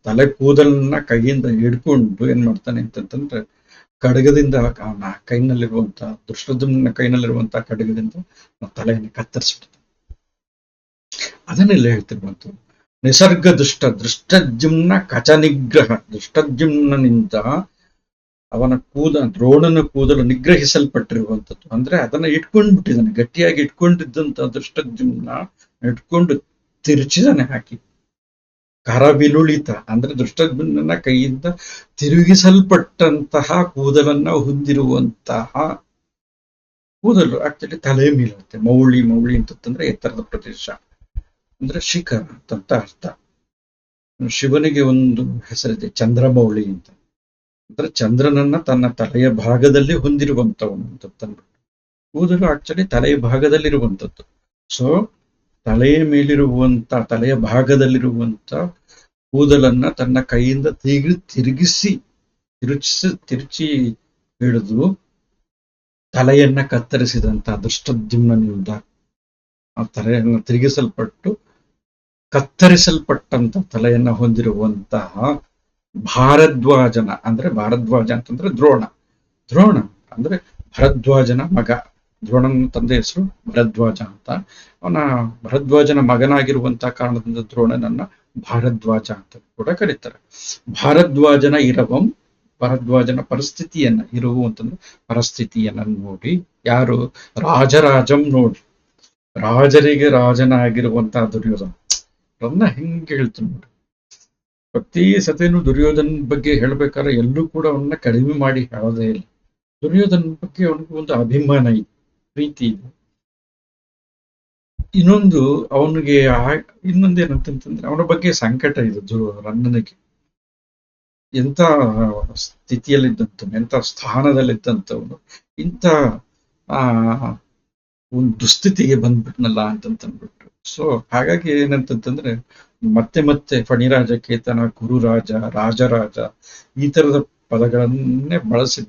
ತಲೆ ಕೂದಲನ್ನ ಕೈಯಿಂದ ಹಿಡ್ಕೊಂಡು ಏನ್ ಮಾಡ್ತಾನೆ ಅಂತಂದ್ರೆ, ಖಡ್ಗದಿಂದ ಅವನ ಕೈನಲ್ಲಿರುವಂತ ದೃಷ್ಟದ್ಯುಮ್ನ ಕೈನಲ್ಲಿರುವಂತಹ ಖಡ್ಗದಿಂದ ತಲೆಯನ್ನು ಕತ್ತರಿಸ್ಬಿಡ್ತಾನೆ. ಅದನ್ನೆಲ್ಲ ಹೇಳ್ತಿರುವಂತ ನಿಸರ್ಗ ದೃಷ್ಟದ್ಯುಮ್ನ ಕಚ ನಿಗ್ರಹ. ದೃಷ್ಟದ್ಯುಮ್ನಿಂದ ಅವನ ದ್ರೋಣನ ಕೂದಲು ನಿಗ್ರಹಿಸಲ್ಪಟ್ಟಿರುವಂಥದ್ದು. ಅಂದ್ರೆ ಅದನ್ನ ಇಟ್ಕೊಂಡ್ಬಿಟ್ಟಿದ್ದಾನೆ, ಗಟ್ಟಿಯಾಗಿ ಇಟ್ಕೊಂಡಿದ್ದಂತ ದೃಷ್ಟದ್ಯುಮ್ನ ಇಟ್ಕೊಂಡು ತಿರುಚಿದಾನೆ ಹಾಕಿ. ಕರವಿಲುಳಿತ ಅಂದ್ರೆ ದೃಷ್ಟದ್ಯುಮ್ನ ಕೈಯಿಂದ ತಿರುಗಿಸಲ್ಪಟ್ಟಂತಹ ಕೂದಲನ್ನ ಹೊಂದಿರುವಂತಹ ಕೂದಲು ಆಕ್ಚುಲಿ ತಲೆ ಮೇಲಿರುತ್ತೆ. ಮೌಳಿ ಅಂತಂದ್ರೆ ಎತ್ತರದ ಪ್ರದೇಶ, ಅಂದ್ರೆ ಶಿಖರ ಅಂತ ಅರ್ಥ. ಶಿವನಿಗೆ ಒಂದು ಹೆಸರಿದೆ ಚಂದ್ರಮೌಳಿ ಅಂತ, ಅಂದ್ರೆ ಚಂದ್ರನನ್ನ ತನ್ನ ತಲೆಯ ಭಾಗದಲ್ಲಿ ಹೊಂದಿರುವಂತವನು ಅಂತಂದ್ಬಿಟ್ಟು. ಕೂದಲು ಆಕ್ಚುಲಿ ತಲೆಯ ಭಾಗದಲ್ಲಿರುವಂಥದ್ದು. ಸೊ ತಲೆಯ ತಲೆಯ ಭಾಗದಲ್ಲಿರುವಂತ ಕೂದಲನ್ನ ತನ್ನ ಕೈಯಿಂದ ತಿರುಚಿ ಹಿಡಿದು ತಲೆಯನ್ನ ಕತ್ತರಿಸಿದಂತ ದೃಷ್ಟದ್ಯುಮ್ನಿಂದ ಆ ತಲೆಯನ್ನ ಕತ್ತರಿಸಲ್ಪಟ್ಟಂತ ತಲೆಯನ್ನ ಹೊಂದಿರುವಂತಹ ಭಾರದ್ವಾಜನ, ಅಂದ್ರೆ ಭಾರದ್ವಾಜ ಅಂತಂದ್ರೆ ದ್ರೋಣ ಅಂದ್ರೆ ಭರದ್ವಾಜನ ಮಗ. ದ್ರೋಣನ ತಂದೆ ಹೆಸರು ಭರದ್ವಾಜ ಅಂತ. ಅವನ ಭರದ್ವಾಜನ ಮಗನಾಗಿರುವಂತಹ ಕಾರಣದಿಂದ ದ್ರೋಣನನ್ನ ಭಾರದ್ವಾಜ ಅಂತ ಕೂಡ ಕರೀತಾರೆ. ಭಾರದ್ವಾಜನ ಭರದ್ವಾಜನ ಇರುವು ಅಂತಂದ್ರೆ ಪರಿಸ್ಥಿತಿಯನ್ನ ನೋಡಿ, ಯಾರು ರಾಜರಾಜಂ ನೋಡಿ, ರಾಜರಿಗೆ ರಾಜನಾಗಿರುವಂತಹ ದುರ್ಯೋಧನ ಹೆಂಗೆ ಹೇಳ್ತೀನಿ ನೋಡಿ. ಪ್ರತಿ ಸತಿನೂ ದುರ್ಯೋಧನ ಬಗ್ಗೆ ಹೇಳ್ಬೇಕಾದ್ರೆ ಎಲ್ಲೂ ಕೂಡ ಅವನ್ನ ಕಡಿಮೆ ಮಾಡಿ ಹೇಳೋದೇ ಇಲ್ಲ. ದುರ್ಯೋಧನ ಬಗ್ಗೆ ಅವನಿಗೆ ಒಂದು ಅಭಿಮಾನ ಇದೆ, ಪ್ರೀತಿ ಇದೆ. ಇನ್ನೊಂದೇನಂತಂದ್ರೆ ಅವನ ಬಗ್ಗೆ ಸಂಕಟ ಇದೆ. ರನ್ನನಿಗೆ ಎಂತ ಸ್ಥಿತಿಯಲ್ಲಿದ್ದಂಥವನು, ಎಂತ ಸ್ಥಾನದಲ್ಲಿದ್ದಂಥವನು ಇಂಥ ಒಂದು ದುಸ್ಥಿತಿಗೆ ಬಂದ್ಬಿಟ್ನಲ್ಲ ಅಂತಂದ್ಬಿಟ್ಟು. ಸೊ ಹಾಗಾಗಿ ಏನಂತಂದ್ರೆ ಮತ್ತೆ ಫಣಿರಾಜ ಕೇತನ, ಕುರುರಾಜ, ರಾಜರಾಜ ಈ ತರದ ಪದಗಳನ್ನೇ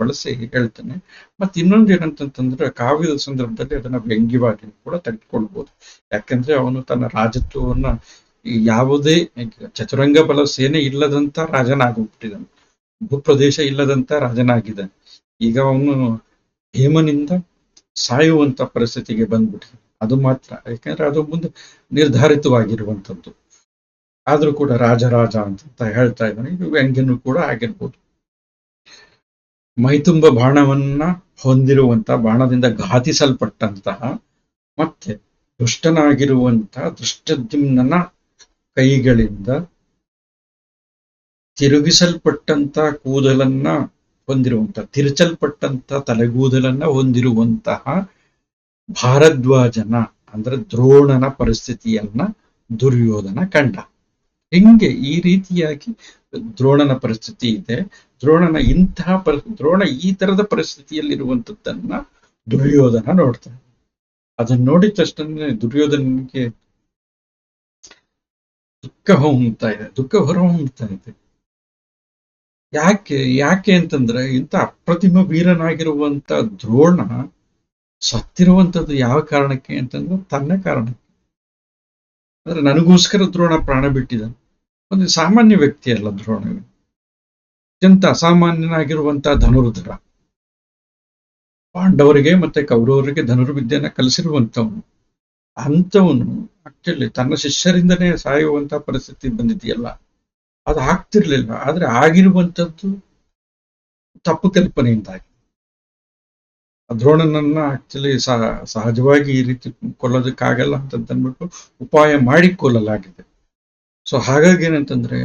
ಬಳಸಿ ಹೇಳ್ತಾನೆ. ಮತ್ತೆ ಇನ್ನೊಂದು ಏನಂತಂದ್ರೆ ಕಾವ್ಯದ ಸಂದರ್ಭದಲ್ಲಿ ಅದನ್ನ ವ್ಯಂಗ್ಯವಾಗಿ ಕೂಡ ತೆಗೆದುಕೊಳ್ಬಹುದು. ಯಾಕಂದ್ರೆ ಅವನು ತನ್ನ ರಾಜತ್ವವನ್ನ ಯಾವುದೇ ಚತುರಂಗ ಬಲ ಸೇನೆ ಇಲ್ಲದಂತ ರಾಜನಾಗೋಗ್ಬಿಟ್ಟಿದ್ದಾನೆ, ಭೂಪ್ರದೇಶ ಇಲ್ಲದಂತ ರಾಜನಾಗಿದ್ದಾನೆ. ಈಗ ಅವನು ಹೇಮನಿಂದ ಸಾಯುವಂತ ಪರಿಸ್ಥಿತಿಗೆ ಬಂದ್ಬಿಟ್ಟಿದೆ. ಅದು ಮಾತ್ರ, ಯಾಕಂದ್ರೆ ಅದು ಮುಂದೆ ನಿರ್ಧಾರಿತವಾಗಿರುವಂಥದ್ದು. ಆದ್ರೂ ಕೂಡ ರಾಜರಾಜ ಅಂತ ಹೇಳ್ತಾ ಇದ್ದಾನೆ. ಇದು ವ್ಯಂಗ್ಯನೂ ಕೂಡ ಆಗಿರ್ಬೋದು. ಮೈತುಂಬ ಬಾಣವನ್ನ ಹೊಂದಿರುವಂತಹ, ಬಾಣದಿಂದ ಘಾತಿಸಲ್ಪಟ್ಟಂತಹ ಮತ್ತೆ ದುಷ್ಟನಾಗಿರುವಂತಹ ದೃಷ್ಟದ್ಯುಮ್ನ ಕೈಗಳಿಂದ ತಿರುಗಿಸಲ್ಪಟ್ಟಂತ ಕೂದಲನ್ನ ತಿರುಚಲ್ಪಟ್ಟಂತ ತಲೆಗೂದಲನ್ನ ಹೊಂದಿರುವಂತಹ ಭಾರದ್ವಾಜನ ಅಂದ್ರೆ ದ್ರೋಣನ ಪರಿಸ್ಥಿತಿಯನ್ನ ದುರ್ಯೋಧನ ಕಂಡ. ಹೆಂಗೆ ಈ ರೀತಿಯಾಗಿ ದ್ರೋಣನ ಪರಿಸ್ಥಿತಿ ಇದೆ, ದ್ರೋಣ ಈ ತರದ ಪರಿಸ್ಥಿತಿಯಲ್ಲಿರುವಂತದ್ದನ್ನ ದುರ್ಯೋಧನ ನೋಡ್ತಾನೆ. ಅದನ್ನ ನೋಡಿದ ತಕ್ಷಣ ದುರ್ಯೋಧನಿಗೆ ದುಃಖ ಹೊರಹೊಮ್ತಾ ಇದೆ. ಯಾಕೆ ಅಂತಂದ್ರೆ ಇಂಥ ಅಪ್ರತಿಮ ವೀರನಾಗಿರುವಂತ ದ್ರೋಣ ಸತ್ತಿರುವಂತದ್ದು ಯಾವ ಕಾರಣಕ್ಕೆ ಅಂತಂದ್ರೆ ತನ್ನ ಕಾರಣಕ್ಕೆ. ಅಂದ್ರೆ ನನಗೋಸ್ಕರ ದ್ರೋಣ ಪ್ರಾಣ ಬಿಟ್ಟಿದ್ದಾನೆ. ಒಂದು ಸಾಮಾನ್ಯ ವ್ಯಕ್ತಿ ಅಲ್ಲ ದ್ರೋಣ, ಅತ್ಯಂತ ಅಸಾಮಾನ್ಯನಾಗಿರುವಂತಹ ಧನುರ್ಧರ. ಪಾಂಡವರಿಗೆ ಮತ್ತೆ ಕೌರವರಿಗೆ ಧನುರ್ವಿದ್ಯೆಯನ್ನ ಕಲಿಸಿರುವಂತವನು. ಅಂಥವನು ಆಕ್ಚುಲಿ ತನ್ನ ಶಿಷ್ಯರಿಂದನೇ ಸಾಯುವಂತಹ ಪರಿಸ್ಥಿತಿ ಬಂದಿದೆಯಲ್ಲ, ಅದು ಆಗ್ತಿರ್ಲಿಲ್ಲ. ಆದ್ರೆ ಆಗಿರುವಂಥದ್ದು ತಪ್ಪು ಕಲ್ಪನೆಯಿಂದಾಗಿ. ದ್ರೋಣನನ್ನ ಆಕ್ಚುಲಿ ಸಹಜವಾಗಿ ಈ ರೀತಿ ಕೊಲ್ಲೋದಕ್ಕಾಗಲ್ಲ ಅಂತಂದ್ಬಿಟ್ಟು ಉಪಾಯ ಮಾಡಿ ಕೊಲ್ಲಲಾಗಿದೆ. ಸೊ ಹಾಗಾಗಿ ಏನಂತಂದ್ರೆ,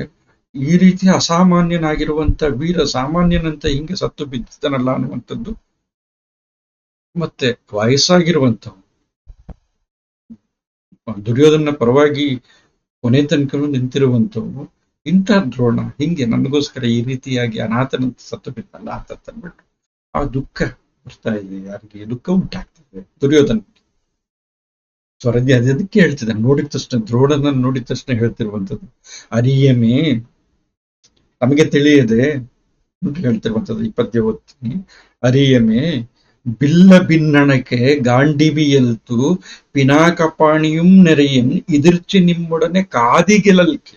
ಈ ರೀತಿ ಅಸಾಮಾನ್ಯನಾಗಿರುವಂತ ವೀರ ಸಾಮಾನ್ಯನಂತ ಹಿಂಗೆ ಸತ್ತು ಬಿದ್ದಿದ್ದಾನಲ್ಲ ಅನ್ನುವಂಥದ್ದು, ಮತ್ತೆ ವಯಸ್ಸಾಗಿರುವಂತ ದುರ್ಯೋಧನ ಪರವಾಗಿ ಕೊನೆ ತನಕನೂ ನಿಂತಿರುವಂಥವು, ಇಂಥ ದ್ರೋಣ ಹಿಂಗೆ ನನಗೋಸ್ಕರ ಈ ರೀತಿಯಾಗಿ ಅನಾಥನಂತ ಸತ್ತು ಬಿದ್ದಲ್ಲ ಅಂತ ತಂದ್ಬಿಟ್ಟು ಆ ದುಃಖ ಬರ್ತಾ ಇದೆ. ಯಾರಿಗೆ ದುಃಖ ಉಂಟಾಗ್ತದೆ ದುರ್ಯೋಧನ. ಸ್ವರಜ್ಞ ಅದಕ್ಕೆ ಹೇಳ್ತಿದ್ದಾನೆ, ನೋಡಿದ ತಕ್ಷಣ ದ್ರೋಣನ ನೋಡಿದ ತಕ್ಷಣ ಹೇಳ್ತಿರುವಂಥದ್ದು, ಅರಿಯಮೇ ನಮಗೆ ತಿಳಿಯದೆ ಹೇಳ್ತಿರುವಂಥದ್ದು. ಈ ಪದ್ಯ ಓದ್ತೀನಿ. ಅರಿಯಮೇ ಬಿಲ್ಲ ಭಿನ್ನಣಕ್ಕೆ ಗಾಂಡಿವಿಯಲ್ತು ಪಿನಾಕಪಾಣಿಯುಂ ನೆರೆಯನ್ ಇದಿರ್ಚಿ ನಿಮ್ಮೊಡನೆ ಕಾದಿಗೆಲಲ್ಕೆ.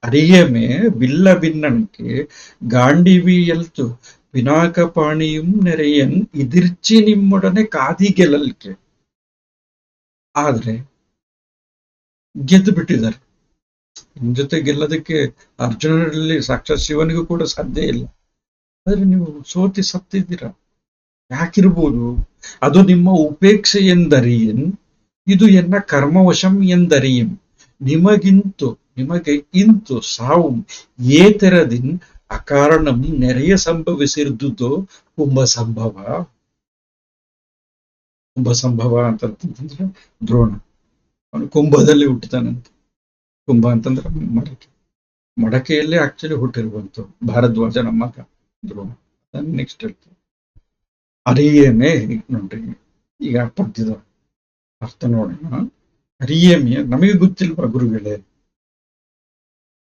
ಅರಿಯಮೇ ಬಿಲ್ಲ ಭಿನ್ನಣಕ್ಕೆ ಗಾಂಡಿವಿಯಲ್ತು ಪಿನಾಕಪಾಣಿಯುಂ ನೆರೆಯನ್ ಇದಿರ್ಚಿ ನಿಮ್ಮೊಡನೆ ಕಾದಿಗೆಲಲ್ಕೆ. ಆದ್ರೆ ಗೆದ್ದು ಬಿಟ್ಟಿದ್ದಾರೆ. ನಿಮ್ ಜೊತೆ ಗೆಲ್ಲೋದಕ್ಕೆ ಅರ್ಜುನರಲ್ಲಿ ಸಾಕ್ಷಾತ್ ಶಿವನಿಗೂ ಕೂಡ ಸಾಧ್ಯ ಇಲ್ಲ. ಆದ್ರೆ ನೀವು ಸೋತಿ ಸತ್ತಿದ್ದೀರಾ. ಯಾಕಿರ್ಬೋದು? ಅದು ನಿಮ್ಮ ಉಪೇಕ್ಷೆ ಎಂದರಿಯನ್, ಇದು ಎನ್ನ ಕರ್ಮವಶಂ ಎಂದರಿಯಂ. ನಿಮಗೆ ಇಂತು ಸಾವು ಏತೆರದಿನ್ ಅಕಾರಣಂ ನೆರೆಯ ಸಂಭವಿಸಿರುದುದೋ ಕುಂಭ ಸಂಭವ. ಕುಂಭ ಸಂಭವ ಅಂತಂದ್ರೆ ದ್ರೋಣ. ಅವನು ಕುಂಭದಲ್ಲಿ ಹುಟ್ಟುತ್ತಾನಂತೆ. ಕುಂಭ ಅಂತಂದ್ರೆ ಮಡಕೆ. ಮಡಕೆಯಲ್ಲೇ ಆಕ್ಚುಲಿ ಹುಟ್ಟಿರುವಂತ ಭಾರದ್ವಾಜನ ಮಗ ದ್ರೋಣ. ನೆಕ್ಸ್ಟ್ ಹೇಳ್ತೀನಿ. ಅರಿಯೇಮೆ ನೋಡ್ರಿ, ಈಗ ಪದ್ಯದ ಅರ್ಥ ನೋಡೋಣ. ಅರಿಯೇಮೆ ನಮಗೆ ಗೊತ್ತಿಲ್ವಾ ಗುರುಗಳೇ?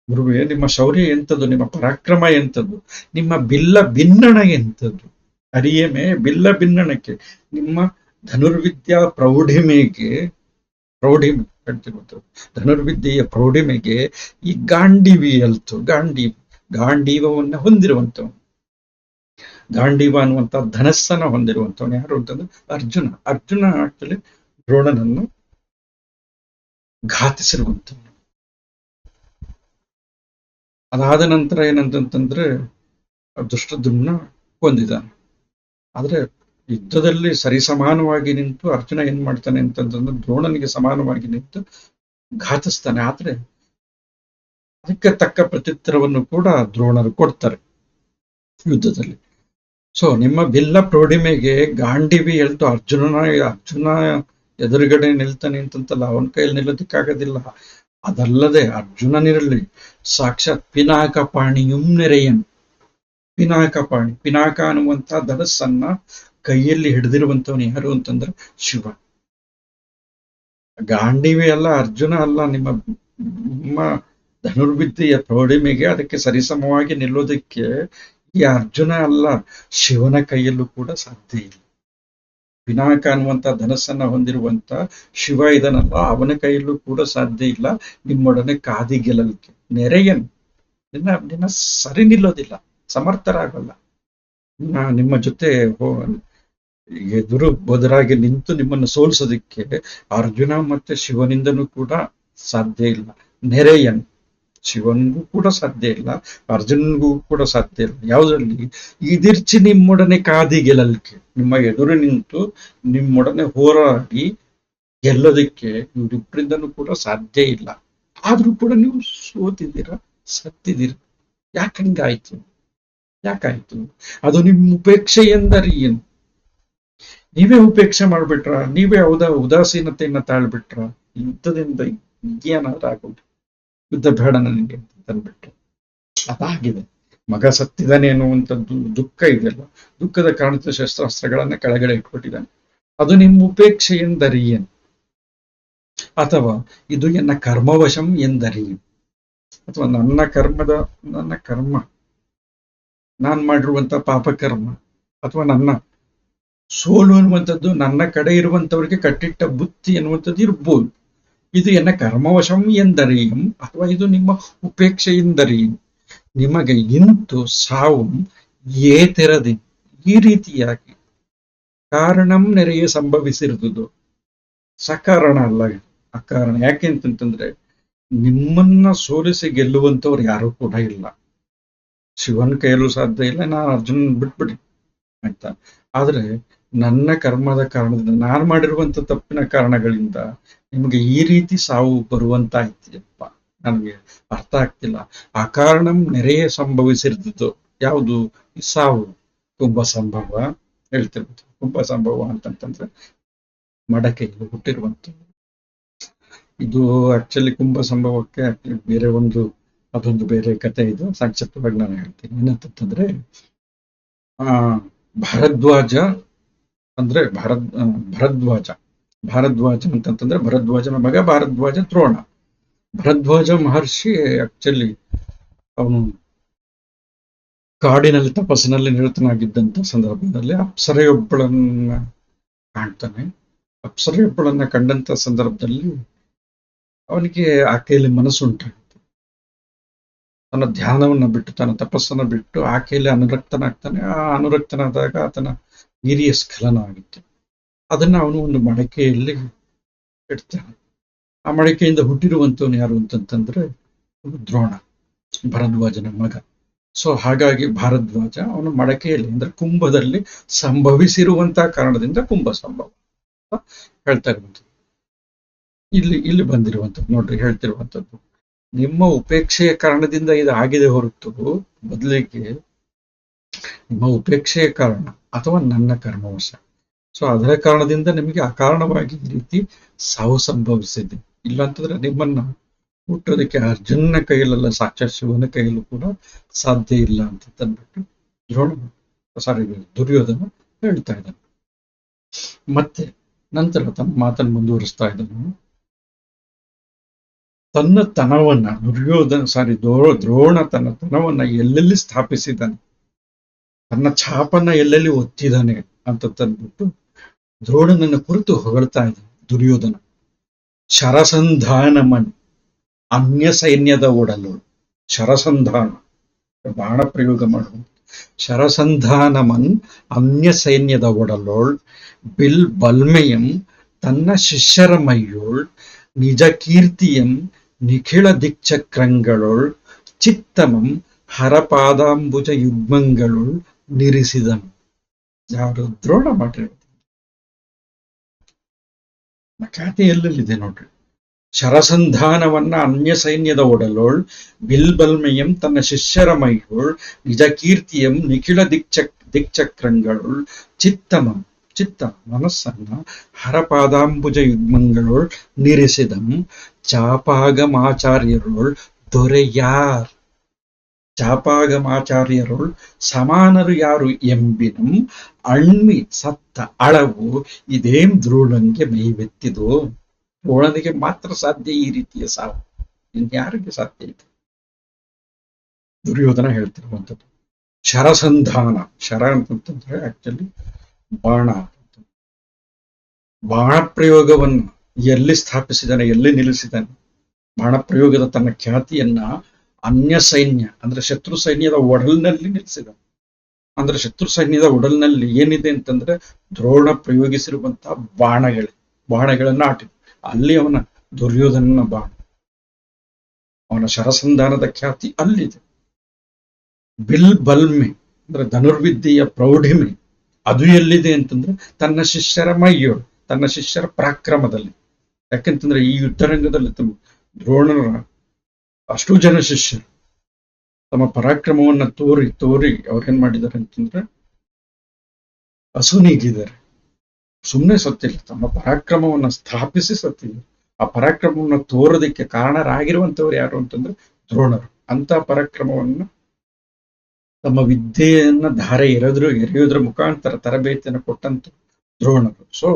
ಗುರುವೇ, ನಿಮ್ಮ ಶೌರ್ಯ ಎಂಥದ್ದು, ನಿಮ್ಮ ಪರಾಕ್ರಮ ಎಂಥದ್ದು, ನಿಮ್ಮ ಬಿಲ್ಲ ಭಿನ್ನಣ ಎಂಥದ್ದು. ಅರಿಯೇಮೆ ಬಿಲ್ಲ ಭಿನ್ನಣಕ್ಕೆ, ನಿಮ್ಮ ಧನುರ್ವಿದ್ಯಾ ಪ್ರೌಢಿಮೆಗೆ, ಪ್ರೌಢಿಮೆ ಹೇಳ್ತಿರುವಂಥದ್ದು, ಧನುರ್ವಿದ್ಯೆಯ ಪ್ರೌಢಿಮೆಗೆ ಈ ಗಾಂಡೀವಿಯಲ್ತು, ಗಾಂಡೀವವನ್ನ ಹೊಂದಿರುವಂಥವನು, ಗಾಂಡೀವ ಅನ್ನುವಂಥ ಧನಸ್ಸನ್ನ ಹೊಂದಿರುವಂಥವನು ಯಾರು ಅಂತಂದ್ರೆ ಅರ್ಜುನ. ಅರ್ಜುನ ಆಕ್ಚುಲಿ ದ್ರೋಣನನ್ನು ಘಾತಿಸಿರುವಂಥವನು. ಅದಾದ ನಂತರ ಏನಂತಂತಂದ್ರೆ ದುಷ್ಟದ್ಯುಮ್ನ ಕೊಂದಿದ್ದಾನೆ. ಆದ್ರೆ ಯುದ್ಧದಲ್ಲಿ ಸರಿಸಮಾನವಾಗಿ ನಿಂತು ಅರ್ಜುನ ಏನ್ ಮಾಡ್ತಾನೆ ಅಂತಂತಂದ್ರೆ ದ್ರೋಣನಿಗೆ ಸಮಾನವಾಗಿ ನಿಂತು ಘಾತಿಸ್ತಾನೆ. ಆದ್ರೆ ಅದಕ್ಕೆ ತಕ್ಕ ಪ್ರತ್ಯುತ್ತರವನ್ನು ಕೂಡ ದ್ರೋಣರು ಕೊಡ್ತಾರೆ ಯುದ್ಧದಲ್ಲಿ. ಸೊ ನಿಮ್ಮ ಬಿಲ್ಲ ಪ್ರೌಢಿಮೆಗೆ ಗಾಂಡಿವಿ ಹೇಳ್ತು ಅರ್ಜುನ ಎದುರುಗಡೆ ನಿಲ್ತಾನೆ ಅಂತಂತಲ್ಲ, ಅವನ ಕೈಯಲ್ಲಿ ನಿಲ್ಲೋದಕ್ಕಾಗೋದಿಲ್ಲ. ಅದಲ್ಲದೆ ಅರ್ಜುನನಿರಲಿ ಸಾಕ್ಷಾತ್ ಪಿನಾಕಪಾಣಿಯುಂ ನೆರೆಯನ್. ಪಿನಾಕಪಾಣಿ, ಪಿನಾಕ ಅನ್ನುವಂತ ಧನಸ್ಸನ್ನ ಕೈಯಲ್ಲಿ ಹಿಡಿದಿರುವಂತವನು ಯಾರು ಅಂತಂದ್ರೆ ಶಿವ. ಗಾಂಡಿವಿ ಅಲ್ಲ, ಅರ್ಜುನ ಅಲ್ಲ. ನಿಮ್ಮ ಧನುರ್ವಿದ್ಯೆಯ ಪ್ರೌಢಿಮೆಗೆ ಅದಕ್ಕೆ ಸರಿಸಮವಾಗಿ ನಿಲ್ಲೋದಕ್ಕೆ ಈ ಅರ್ಜುನ ಅಲ್ಲ, ಶಿವನ ಕೈಯಲ್ಲೂ ಕೂಡ ಸಾಧ್ಯ ಇಲ್ಲ. ಪಿನಾಕ ಅನ್ನುವಂತ ಧನಸ್ಸನ್ನ ಹೊಂದಿರುವಂತ ಶಿವ ಇದನ್ನಲ್ಲ, ಅವನ ಕೈಯಲ್ಲೂ ಕೂಡ ಸಾಧ್ಯ ಇಲ್ಲ ನಿಮ್ಮೊಡನೆ ಕಾದಿ ಗೆಲ್ಲಲಿಕ್ಕೆ. ನೆರೆಯನ್ ನಿನ್ನ ಸರಿ ನಿಲ್ಲೋದಿಲ್ಲ, ಸಮರ್ಥರಾಗಲ್ಲ. ನಿಮ್ಮ ಜೊತೆ ಎದುರು ಬದರಾಗಿ ನಿಂತು ನಿಮ್ಮನ್ನು ಸೋಲಿಸೋದಿಕ್ಕೆ ಅರ್ಜುನ ಮತ್ತೆ ಶಿವನಿಂದನೂ ಕೂಡ ಸಾಧ್ಯ ಇಲ್ಲ. ನೆರೆಯನ್ ಶಿವನಿಗೂ ಕೂಡ ಸಾಧ್ಯ ಇಲ್ಲ, ಅರ್ಜುನನಿಗೂ ಕೂಡ ಸಾಧ್ಯ ಇಲ್ಲ. ಯಾವುದರಲ್ಲಿ? ಇದಿರ್ಚಿ ನಿಮ್ಮೊಡನೆ ಕಾದಿ ಗೆಲ್ಲಲಿಕ್ಕೆ, ನಿಮ್ಮ ಎದುರು ನಿಂತು ನಿಮ್ಮೊಡನೆ ಹೋರಾಡಿ ಗೆಲ್ಲೋದಕ್ಕೆ ಇವರಿಬ್ಬರಿಂದನೂ ಕೂಡ ಸಾಧ್ಯ ಇಲ್ಲ. ಆದ್ರೂ ಕೂಡ ನೀವು ಸೋತಿದ್ದೀರಾ, ಸತ್ತಿದ್ದೀರ. ಯಾಕಂಗಾಯ್ತು? ಯಾಕಾಯ್ತು? ಅದು ನಿಮ್ಮ ಉಪೇಕ್ಷೆ ಎಂದರೆ ಏನು? ನೀವೇ ಉಪೇಕ್ಷೆ ಮಾಡ್ಬಿಟ್ರ? ನೀವೇ ಉದಾಸೀನತೆಯನ್ನ ತಾಳ್ಬಿಟ್ರ? ಯುದ್ಧದಿಂದ ಏನಾದ್ರೂ ಆಗೋದು, ಯುದ್ಧ ಬೇಡ ನನಗೆ ಅಂತ ತಂದ್ಬಿಟ್ರು. ಅದಾಗಿದೆ. ಮಗ ಸತ್ತಿದ್ದಾನೆ ಅನ್ನುವಂಥದ್ದು ದುಃಖ ಇದೆಯಲ್ಲ, ದುಃಖದ ಕಾರಣದ ಶಸ್ತ್ರಾಸ್ತ್ರಗಳನ್ನ ಕೆಳಗಡೆ ಇಟ್ಬಿಟ್ಟಿದ್ದಾನೆ. ಅದು ನಿಮ್ಮ ಉಪೇಕ್ಷೆ ಎಂದರಿಯೇನು? ಅಥವಾ ಇದು ಎನ್ನ ಕರ್ಮವಶಂ ಎಂದರಿಯೇನು? ಅಥವಾ ನನ್ನ ಕರ್ಮ, ನಾನ್ ಮಾಡಿರುವಂತ ಪಾಪಕರ್ಮ, ಅಥವಾ ನನ್ನ ಸೋಲು ಅನ್ನುವಂಥದ್ದು ನನ್ನ ಕಡೆ ಇರುವಂತವ್ರಿಗೆ ಕಟ್ಟಿಟ್ಟ ಬುತ್ತಿ ಅನ್ನುವಂಥದ್ದು ಇರ್ಬೋದು. ಇದು ಎನ್ನ ಕರ್ಮವಶಂ ಎಂದರಿಯಂ, ಅಥವಾ ಇದು ನಿಮ್ಮ ಉಪೇಕ್ಷೆ ಎಂದರಿಯಂ. ನಿಮಗೆ ಇಂತು ಸಾವು ಏತೆರದಿ, ಈ ರೀತಿಯಾಗಿ ಕಾರಣಂ ನೆರೆಯ ಸಂಭವಿಸಿರುವುದು. ಸಕಾರಣ ಅಲ್ಲ, ಅಕಾರಣ. ಯಾಕೆ ಅಂತಂತಂದ್ರೆ ನಿಮ್ಮನ್ನ ಸೋಲಿಸಿ ಗೆಲ್ಲುವಂತವ್ರು ಯಾರು ಕೂಡ ಇಲ್ಲ. ಶಿವನ್ ಕೈಯಲ್ಲೂ ಸಾಧ್ಯ ಇಲ್ಲ, ನಾನು ಅರ್ಜುನನ್ ಬಿಟ್ಬಿಡಿ ಆಯ್ತಾ. ಆದ್ರೆ ನನ್ನ ಕರ್ಮದ ಕಾರಣದಿಂದ, ನಾನು ಮಾಡಿರುವಂತ ತಪ್ಪಿನ ಕಾರಣಗಳಿಂದ ನಿಮಗೆ ಈ ರೀತಿ ಸಾವು ಬರುವಂತಾಯ್ತಿಯಪ್ಪ, ನನಗೆ ಅರ್ಥ ಆಗ್ತಿಲ್ಲ. ಆ ಕಾರಣಂ ನೆರೆಯೇ ಸಂಭವಿಸಿರ್ತಿತ್ತು. ಯಾವುದು? ಈ ಸಾವು, ಕುಂಭ ಸಂಭವ ಹೇಳ್ತಿರ್ಬೋದು. ಕುಂಭ ಸಂಭವ ಅಂತಂತಂದ್ರೆ ಮಡಕೆಯಲ್ಲಿ ಹುಟ್ಟಿರುವಂಥದ್ದು. ಇದು ಆಕ್ಚುಲಿ ಕುಂಭ ಸಂಭವಕ್ಕೆ ಬೇರೆ ಅದೊಂದು ಬೇರೆ ಕತೆ. ಇದು ಸಂಕ್ಷಿಪ್ತವಾಗಿ ನಾನು ಹೇಳ್ತೀನಿ. ಏನಂತಂದ್ರೆ ಭಾರದ್ವಾಜ ಅಂದ್ರೆ ಭಾರದ್ವಾಜ ಅಂತಂತಂದ್ರೆ ಭರದ್ವಾಜನ ಮಗ ಭಾರದ್ವಾಜ ದ್ರೋಣ. ಭರದ್ವಾಜ ಮಹರ್ಷಿ ಆಕ್ಚುಲಿ ಅವನು ಕಾಡಿನಲ್ಲಿ ತಪಸ್ಸಿನಲ್ಲಿ ನಿರತನಾಗಿದ್ದಂತ ಸಂದರ್ಭದಲ್ಲಿ ಅಪ್ಸರೆಯೊಬ್ಬಳನ್ನ ಕಾಣ್ತಾನೆ. ಅಪ್ಸರೆಯೊಬ್ಬಳನ್ನ ಕಂಡಂತ ಸಂದರ್ಭದಲ್ಲಿ ಅವನಿಗೆ ಆಕೆಯಲ್ಲಿ ಮನಸ್ಸುಂಟಾಗುತ್ತೆ. ತನ್ನ ಧ್ಯಾನವನ್ನ ಬಿಟ್ಟು, ತನ್ನ ತಪಸ್ಸನ್ನ ಬಿಟ್ಟು ಆಕೆಯಲ್ಲಿ ಅನುರಕ್ತನಾಗ್ತಾನೆ. ಆ ಅನುರಕ್ತನಾದಾಗ ಆತನ ವೀರ್ಯ ಸ್ಖಲನ ಆಗಿತ್ತು. ಅದನ್ನ ಅವನು ಒಂದು ಮಡಕೆಯಲ್ಲಿ ಇಡ್ತಾನೆ. ಆ ಮಡಕೆಯಿಂದ ಹುಟ್ಟಿರುವಂತವನು ಯಾರು ಅಂತಂತಂದ್ರೆ ದ್ರೋಣ, ಭರದ್ವಾಜನ ಮಗ. ಸೊ ಹಾಗಾಗಿ ಭಾರದ್ವಾಜ ಅವನು ಮಡಕೆಯಲ್ಲಿ ಅಂದ್ರೆ ಕುಂಭದಲ್ಲಿ ಸಂಭವಿಸಿರುವಂತಹ ಕಾರಣದಿಂದ ಕುಂಭ ಸಂಭವ ಅಂತ ಹೇಳ್ತಾ ಇರುವಂಥದ್ದು. ಇಲ್ಲಿ ಬಂದಿರುವಂಥದ್ದು ನೋಡ್ರಿ, ಹೇಳ್ತಿರುವಂಥದ್ದು ನಿಮ್ಮ ಉಪೇಕ್ಷೆಯ ಕಾರಣದಿಂದ ಇದು ಆಗಿದೆ ಹೊರತು ಬದಲಿಗೆ ನಿಮ್ಮ ಉಪೇಕ್ಷೆಯ ಕಾರಣ ಅಥವಾ ನನ್ನ ಕರ್ಮವಶ. ಸೊ ಅದರ ಕಾರಣದಿಂದ ನಿಮಗೆ ಅಕಾರಣವಾಗಿ ಈ ರೀತಿ ಸಾವು ಸಂಭವಿಸಿದೆ. ಇಲ್ಲಾಂತಂದ್ರೆ ನಿಮ್ಮನ್ನ ಹುಟ್ಟೋದಕ್ಕೆ ಅರ್ಜುನನ ಕೈಯಲ್ಲೆಲ್ಲ, ಸಾಕ್ಷಾತ್ ಶಿವನ ಕೈಯಲ್ಲೂ ಕೂಡ ಸಾಧ್ಯ ಇಲ್ಲ ಅಂತ ತಂದ್ಬಿಟ್ಟು ದುರ್ಯೋಧನ ಹೇಳ್ತಾ ಇದ್ದಾನೆ. ಮತ್ತೆ ನಂತರ ತನ್ನ ಮಾತನ್ನು ಮುಂದುವರಿಸ್ತಾ ಇದ್ದಾನೆ. ತನ್ನ ತನವನ್ನ ದ್ರೋಣ ತನ್ನ ತನವನ್ನ ಎಲ್ಲೆಲ್ಲಿ ಸ್ಥಾಪಿಸಿದ್ದಾನೆ, ತನ್ನ ಛಾಪನ್ನ ಎಲ್ಲೆಲ್ಲಿ ಒತ್ತಿದ್ದಾನೆ ಅಂತ ತಂದ್ಬಿಟ್ಟು ದ್ರೋಣನನ್ನ ಕುರಿತು ಹೊಗಳ್ತಾ ಇದ್ದಾನೆ ದುರ್ಯೋಧನ. ಶರಸಂಧಾನಮನ್ ಅನ್ಯ ಸೈನ್ಯದ ಒಡಲು, ಶರಸಂಧಾನ ಬಾಣ ಪ್ರಯೋಗ ಮಾಡುವುದು. ಶರಸಂಧಾನಮನ್ ಅನ್ಯ ಸೈನ್ಯದ ಒಡಲೋಳ್ ಬಿಲ್ ಬಲ್ಮೆಯಂ ತನ್ನ ಶಿಷ್ಯರ ಮೈಯೋಳ್ ನಿಜ ಕೀರ್ತಿಯಂ ನಿಖಿಳ ದಿಕ್ಚಕ್ರಂಗಳೊಳ್ ಚಿತ್ತಮಂ ಹರಪಾದಾಂಬುಜ ಯುಗ್ಮಂಗಳೊಳ್ ನಿರಿಸಿದನು. ಯಾರು? ದ್ರೋಣ ಮಾಡಿರೋದು. ಖ್ಯಾತಿ ಎಲ್ಲೆಲ್ಲಿದೆ ನೋಡ್ರಿ. ಶರಸಂಧಾನವನ್ನ ಅನ್ಯ ಸೈನ್ಯದ ಒಡಲೋಳ್ ಬಿಲ್ಬಲ್ಮೆಯಂ ತನ್ನ ಶಿಷ್ಯರ ಮೈಯೋಳ್ ನಿಜ ಕೀರ್ತಿಯಂ ನಿಖಿಳ ದಿಕ್ಚಕ್ರಂಗಳೊಳ್ ಚಿತ್ತಮಂ ಚಿತ್ತ ಮನಸ್ಸನ್ನ ಹರಪಾದಾಂಬುಜ ಯುಗ್ಮಂಗಳೊಳ್ ನಿರಿಸಿದಂ ಚಾಪಾಗಮಾಚಾರ್ಯರೋಳ್ ದೊರೆಯಾರ್. ಚಾಪಾಗಮಾಚಾರ್ಯರೋಳ್ ಸಮಾನರು ಯಾರು ಎಂಬಿನಂ ಅಣ್ಮಿ ಸತ್ತ ಅಳವು ಇದೇಂ ದ್ರೋಣಂಗೆ ಮೈವೆತ್ತಿದು. ದ್ರೋಣನಿಗೆ ಮಾತ್ರ ಸಾಧ್ಯ ಈ ರೀತಿಯ ಸಾವು, ಇನ್ಯಾರಿಗೆ ಸಾಧ್ಯ ಇದೆ? ದುರ್ಯೋಧನ ಹೇಳ್ತಿರುವಂಥದ್ದು ಶರಸಂಧಾನ. ಶರ ಅಂತಂತಂದ್ರೆ ಆಕ್ಚುಲಿ ಬಾಣ ಪ್ರಯೋಗವನ್ನು ಎಲ್ಲಿ ಸ್ಥಾಪಿಸಿದಾನೆ, ಎಲ್ಲಿ ನಿಲ್ಲಿಸಿದಾನೆ, ಬಾಣ ಪ್ರಯೋಗದ ತನ್ನ ಖ್ಯಾತಿಯನ್ನ ಅನ್ಯ ಸೈನ್ಯ ಅಂದ್ರೆ ಶತ್ರು ಸೈನ್ಯದ ಒಡಲಿನಲ್ಲಿ ನಿಲ್ಲಿಸಿದಾನೆ. ಅಂದ್ರೆ ಶತ್ರು ಸೈನ್ಯದ ಒಡಲಿನಲ್ಲಿ ಏನಿದೆ ಅಂತಂದ್ರೆ ದ್ರೋಣ ಪ್ರಯೋಗಿಸಿರುವಂತಹ ಬಾಣಗಳನ್ನ ಆಟಿದ ಅಲ್ಲಿ ಅವನ ದುರ್ಯೋಧನನ ಬಾಣ, ಅವನ ಶರಸಂಧಾನದ ಖ್ಯಾತಿ ಅಲ್ಲಿದೆ. ಬಿಲ್ ಬಲ್ಮೆ ಅಂದ್ರೆ ಧನುರ್ವಿದ್ಯೆಯ ಪ್ರೌಢಿಮೆ ಅದು ಎಲ್ಲಿದೆ ಅಂತಂದ್ರೆ ತನ್ನ ಶಿಷ್ಯರ ಮೈಯೋಳು, ತನ್ನ ಶಿಷ್ಯರ ಪರಾಕ್ರಮದಲ್ಲಿ. ಯಾಕೆಂತಂದ್ರೆ ಈ ಯುದ್ಧರಂಗದಲ್ಲಿ ದ್ರೋಣರ ಅಷ್ಟು ಜನ ಶಿಷ್ಯರು ತಮ್ಮ ಪರಾಕ್ರಮವನ್ನ ತೋರಿ ಅವ್ರೇನ್ ಮಾಡಿದ್ದಾರೆ ಅಂತಂದ್ರೆ ಅಸುನೀಗಿದ್ದಾರೆ. ಸುಮ್ಮನೆ ಸತ್ತಿಲ್ಲ, ತಮ್ಮ ಪರಾಕ್ರಮವನ್ನ ಸ್ಥಾಪಿಸಿ ಸತ್ತಿಲ್ಲ. ಆ ಪರಾಕ್ರಮವನ್ನ ತೋರೋದಕ್ಕೆ ಕಾರಣರಾಗಿರುವಂತವ್ರು ಯಾರು ಅಂತಂದ್ರೆ ದ್ರೋಣರು. ಅಂತ ಪರಾಕ್ರಮವನ್ನ ತಮ್ಮ ವಿದ್ಯೆಯನ್ನ ಧಾರೆ ಎರೆಯೋದ್ರ ಮುಖಾಂತರ ತರಬೇತಿಯನ್ನು ಕೊಟ್ಟಂತ ದ್ರೋಣರು. ಸೊ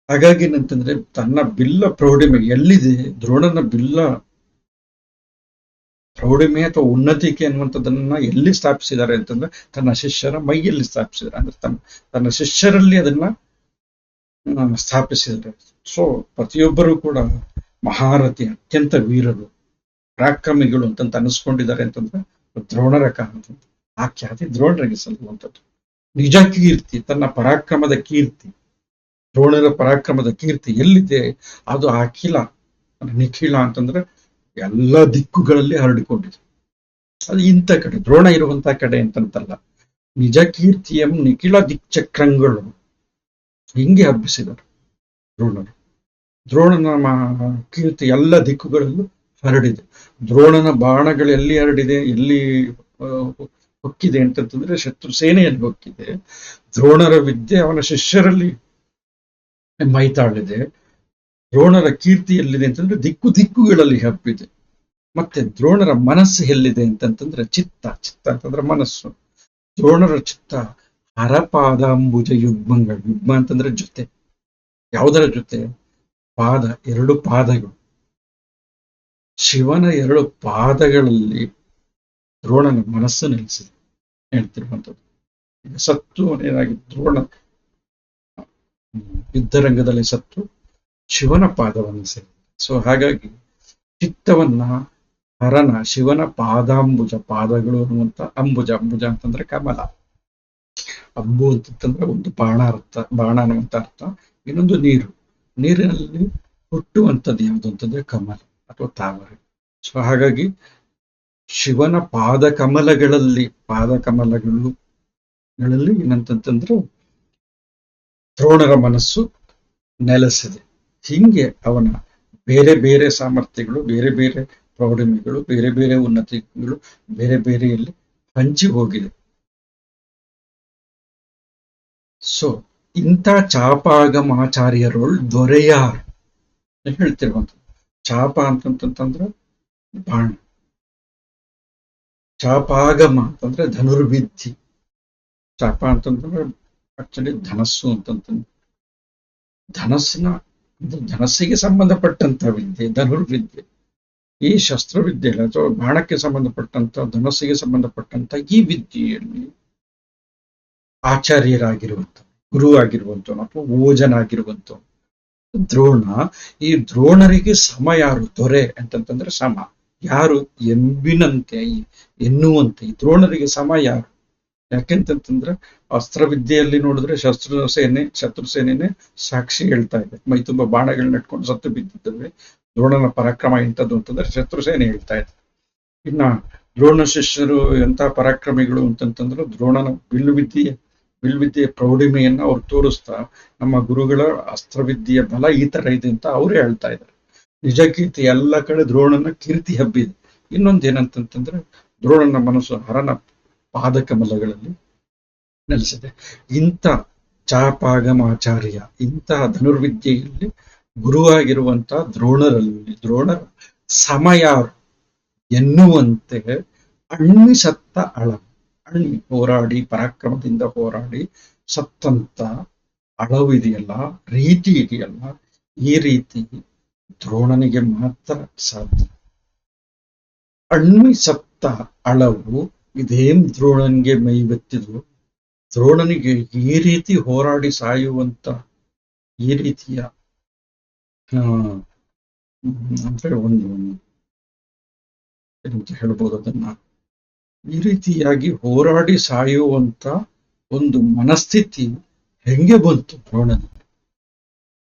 ಹಾಗಾಗಿ ಏನಂತಂದ್ರೆ ತನ್ನ ಬಿಲ್ಲ ಪ್ರೌಢಿಮೆ ಎಲ್ಲಿದೆ, ದ್ರೋಣನ ಬಿಲ್ಲ ಪ್ರೌಢಿಮೆ ಅಥವಾ ಉನ್ನತಿಕೆ ಅನ್ನುವಂಥದ್ದನ್ನ ಎಲ್ಲಿ ಸ್ಥಾಪಿಸಿದ್ದಾರೆ ಅಂತಂದ್ರೆ ತನ್ನ ಶಿಷ್ಯರ ಮೈಯಲ್ಲಿ ಸ್ಥಾಪಿಸಿದ್ದಾರೆ. ಅಂದ್ರೆ ತನ್ನ ಶಿಷ್ಯರಲ್ಲಿ ಅದನ್ನ ಸ್ಥಾಪಿಸಿದ್ದಾರೆ. ಸೊ ಪ್ರತಿಯೊಬ್ಬರು ಕೂಡ ಮಹಾರಥಿ, ಅತ್ಯಂತ ವೀರರು, ಪರಾಕ್ರಮಿಗಳು ಅಂತಂತ ಅನಿಸ್ಕೊಂಡಿದ್ದಾರೆ ಅಂತಂದ್ರೆ ದ್ರೋಣರ ಕಾರಣದಿಂದ. ಆ ಖ್ಯಾತಿ ದ್ರೋಣರಿಗೆ ಸಲ್ಲುವಂಥದ್ದು. ನಿಜ ಕೀರ್ತಿ, ತನ್ನ ಪರಾಕ್ರಮದ ಕೀರ್ತಿ, ದ್ರೋಣರ ಪರಾಕ್ರಮದ ಕೀರ್ತಿ ಎಲ್ಲಿದೆ ಅದು ಅಖಿಲ ನಿಖಿಲ ಅಂತಂದ್ರೆ ಎಲ್ಲ ದಿಕ್ಕುಗಳಲ್ಲಿ ಹರಡಿಕೊಂಡಿದೆ. ಅದು ಇಂಥ ಕಡೆ ದ್ರೋಣ ಇರುವಂತಹ ಕಡೆ ಅಂತಂತಲ್ಲ, ನಿಜ ಕೀರ್ತಿಯಂ ನಿಖಿಲ ದಿಕ್ಚಕ್ರಂಗಳು ಹಿಂಗೆ ಹಬ್ಬಿಸಿದರು ದ್ರೋಣರು. ದ್ರೋಣನ ಕೀರ್ತಿ ಎಲ್ಲ ದಿಕ್ಕುಗಳಲ್ಲೂ ಹರಡಿದೆ. ದ್ರೋಣನ ಬಾಣಗಳು ಎಲ್ಲಿ ಹರಡಿದೆ, ಎಲ್ಲಿ ಹೊಕ್ಕಿದೆ ಅಂತಂತಂದ್ರೆ ಶತ್ರು ಸೇನೆಯಲ್ಲಿ ಹೊಕ್ಕಿದೆ. ದ್ರೋಣರ ವಿದ್ಯೆ ಅವನ ಶಿಷ್ಯರಲ್ಲಿ ಮೈತಾಳಿದೆ. ದ್ರೋಣರ ಕೀರ್ತಿ ಎಲ್ಲಿದೆ ಅಂತಂದ್ರೆ ದಿಕ್ಕುಗಳಲ್ಲಿ ಹಬ್ಬಿದೆ. ಮತ್ತೆ ದ್ರೋಣರ ಮನಸ್ಸು ಎಲ್ಲಿದೆ ಅಂತಂತಂದ್ರೆ ಚಿತ್ತ ಅಂತಂದ್ರೆ ಮನಸ್ಸು. ದ್ರೋಣರ ಚಿತ್ತ ಹರಪಾದಾಂಬುಜ ಯುಗ್ಮಗಳು. ಯುಗ್ಮ ಅಂತಂದ್ರೆ ಜೊತೆ. ಯಾವುದರ ಜೊತೆ? ಪಾದ, 2 ಪಾದಗಳು. ಶಿವನ 2 ಪಾದಗಳಲ್ಲಿ ದ್ರೋಣನ ಮನಸ್ಸು ನೆಲೆಸಿದೆ ಹೇಳ್ತಿರುವಂಥದ್ದು. ಈಗ ಸತ್ತು ಏನಾಗಿ ದ್ರೋಣ ಯುದ್ಧರಂಗದಲ್ಲಿ ಸತ್ತು ಶಿವನ ಪಾದವನ್ನು ಸೇರಿದೆ. ಸೊ ಹಾಗಾಗಿ ಚಿತ್ತವನ್ನ ಹರನ ಶಿವನ ಪಾದಾಂಬುಜ, ಪಾದಗಳು ಅನ್ನುವಂತ ಅಂಬುಜ ಅಂತಂದ್ರೆ ಕಮಲ. ಅಂಬು ಅಂತಂದ್ರೆ ಒಂದು ಬಾಣ ಅನ್ನುವಂತ ಅರ್ಥ. ಇನ್ನೊಂದು ನೀರಿನಲ್ಲಿ ಹುಟ್ಟುವಂಥದ್ದು ಯಾವುದು ಅಂತಂದ್ರೆ ಕಮಲ ಅಥವಾ ತಾವರೆ. ಸೊ ಹಾಗಾಗಿ ಶಿವನ ಪಾದಕಮಲಗಳಲ್ಲಿ ಏನಂತಂದ್ರೆ ದ್ರೋಣರ ಮನಸ್ಸು ನೆಲೆಸಿದೆ. ಹಿಂಗೆ ಅವನ ಬೇರೆ ಬೇರೆ ಸಾಮರ್ಥ್ಯಗಳು, ಬೇರೆ ಬೇರೆ ಪ್ರೌಢಿಮೆಗಳು, ಬೇರೆ ಬೇರೆ ಉನ್ನತಿಗಳು ಬೇರೆ ಬೇರೆಯಲ್ಲಿ ಹಂಚಿ ಹೋಗಿದೆ. ಸೊ ಇಂಥ ಚಾಪಾಗಮಾಚಾರ್ಯರೋಳ್ ದೊರೆಯಾರ್ ಹೇಳ್ತಿರುವಂಥದ್ದು. ಚಾಪ ಅಂತಂತಂದ್ರೆ ಬಾಣ, ಚಾಪಾಗಮ ಅಂತಂದ್ರೆ ಧನುರ್ವಿದ್ಯೆ. ಚಾಪ ಅಂತಂದ್ರೆ ಆಕ್ಚುಲಿ ಧನಸ್ಸು ಅಂತಂತಂದ್ರೆ ಧನಸ್ಸಿಗೆ ಸಂಬಂಧಪಟ್ಟಂತ ವಿದ್ಯೆ ಧನುರ್ವಿದ್ಯೆ. ಈ ಶಸ್ತ್ರವಿದ್ಯೆ ಅಥವಾ ಬಾಣಕ್ಕೆ ಸಂಬಂಧಪಟ್ಟಂತ, ಧನಸ್ಸಿಗೆ ಸಂಬಂಧಪಟ್ಟಂತ ಈ ವಿದ್ಯೆಯಲ್ಲಿ ಆಚಾರ್ಯರಾಗಿರುವಂತ, ಗುರುವಾಗಿರುವಂತವನು ಅಥವಾ ಓಜನಾಗಿರುವಂತ ದ್ರೋಣ. ಈ ದ್ರೋಣರಿಗೆ ಸಮ ಯಾರು? ದೊರೆ ಅಂತಂತಂದ್ರೆ ಸಮ ಯಾರು? ಎಂಬಿನಂತೆ, ಎನ್ನುವಂತೆ ಈ ದ್ರೋಣರಿಗೆ ಸಮ ಯಾರು? ಯಾಕೆಂತಂದ್ರೆ ಅಸ್ತ್ರವಿದ್ಯೆಯಲ್ಲಿ ನೋಡಿದ್ರೆ ಶತ್ರು ಸೇನೆನೇ ಸಾಕ್ಷಿ ಹೇಳ್ತಾ ಇದೆ. ಮೈ ತುಂಬಾ ಬಾಣಗಳನ್ನ ಇಟ್ಕೊಂಡು ಸತ್ತು ಬಿದ್ದಿದ್ದೇವೆ, ದ್ರೋಣನ ಪರಾಕ್ರಮ ಎಂತದ್ದು ಅಂತಂದ್ರೆ ಶತ್ರು ಸೇನೆ ಹೇಳ್ತಾ ಇದೆ. ಇನ್ನ ದ್ರೋಣ ಶಿಷ್ಯರು ಎಂತ ಪರಾಕ್ರಮಿಗಳು ಅಂತಂತಂದ್ರೆ ದ್ರೋಣನ ಬಿಲ್ವಿದ್ಯೆಯ ಪ್ರೌಢಿಮೆಯನ್ನ ಅವ್ರು ತೋರಿಸ್ತಾ, ನಮ್ಮ ಗುರುಗಳ ಅಸ್ತ್ರವಿದ್ಯೆಯ ಬಲ ಈ ತರ ಇದೆ ಅಂತ ಅವರೇ ಹೇಳ್ತಾ ಇದ್ದಾರೆ. ನಿಜ ಕೀರ್ತಿ ಎಲ್ಲ ಕಡೆ ದ್ರೋಣನ ಕೀರ್ತಿ ಹಬ್ಬಿದೆ. ಇನ್ನೊಂದೇನಂತಂತಂದ್ರೆ ದ್ರೋಣನ ಮನಸ್ಸು ಹರನ ಪಾದಕಮಲಗಳಲ್ಲಿ ನೆಲೆಸಿದೆ. ಇಂಥ ಚಾಪಾಗಮಾಚಾರ್ಯ, ಇಂತಹ ಧನುರ್ವಿದ್ಯೆಯಲ್ಲಿ ಗುರುವಾಗಿರುವಂತ ದ್ರೋಣರ ಸಮ ಯಾರು ಎನ್ನುವಂತೆ ಅಣ್ಣಿ ಸತ್ತ ಅಣ್ಣಿ ಹೋರಾಡಿ, ಪರಾಕ್ರಮದಿಂದ ಹೋರಾಡಿ ಸತ್ತಂತ ಅಳವಿದೆಯಲ್ಲ, ರೀತಿ ಇದೆಯಲ್ಲ, ಈ ರೀತಿ ದ್ರೋಣನಿಗೆ ಮಾತ್ರ ಸಾಧ್ಯ. ಅಣ್ಣಿ ಸತ್ತ ಅಳವು ಇದೇಂ ದ್ರೋಣನಿಗೆ ಮೈವೆತ್ತಿದ್ರು. ದ್ರೋಣನಿಗೆ ಈ ರೀತಿ ಹೋರಾಡಿ ಸಾಯುವಂತ ಈ ರೀತಿಯ ಅಂದ್ರೆ ಒಂದು ಏನಂತ ಹೇಳ್ಬೋದು ಅದನ್ನ, ಈ ರೀತಿಯಾಗಿ ಹೋರಾಡಿ ಸಾಯುವಂತ ಒಂದು ಮನಸ್ಥಿತಿ ಹೆಂಗೆ ಬಂತು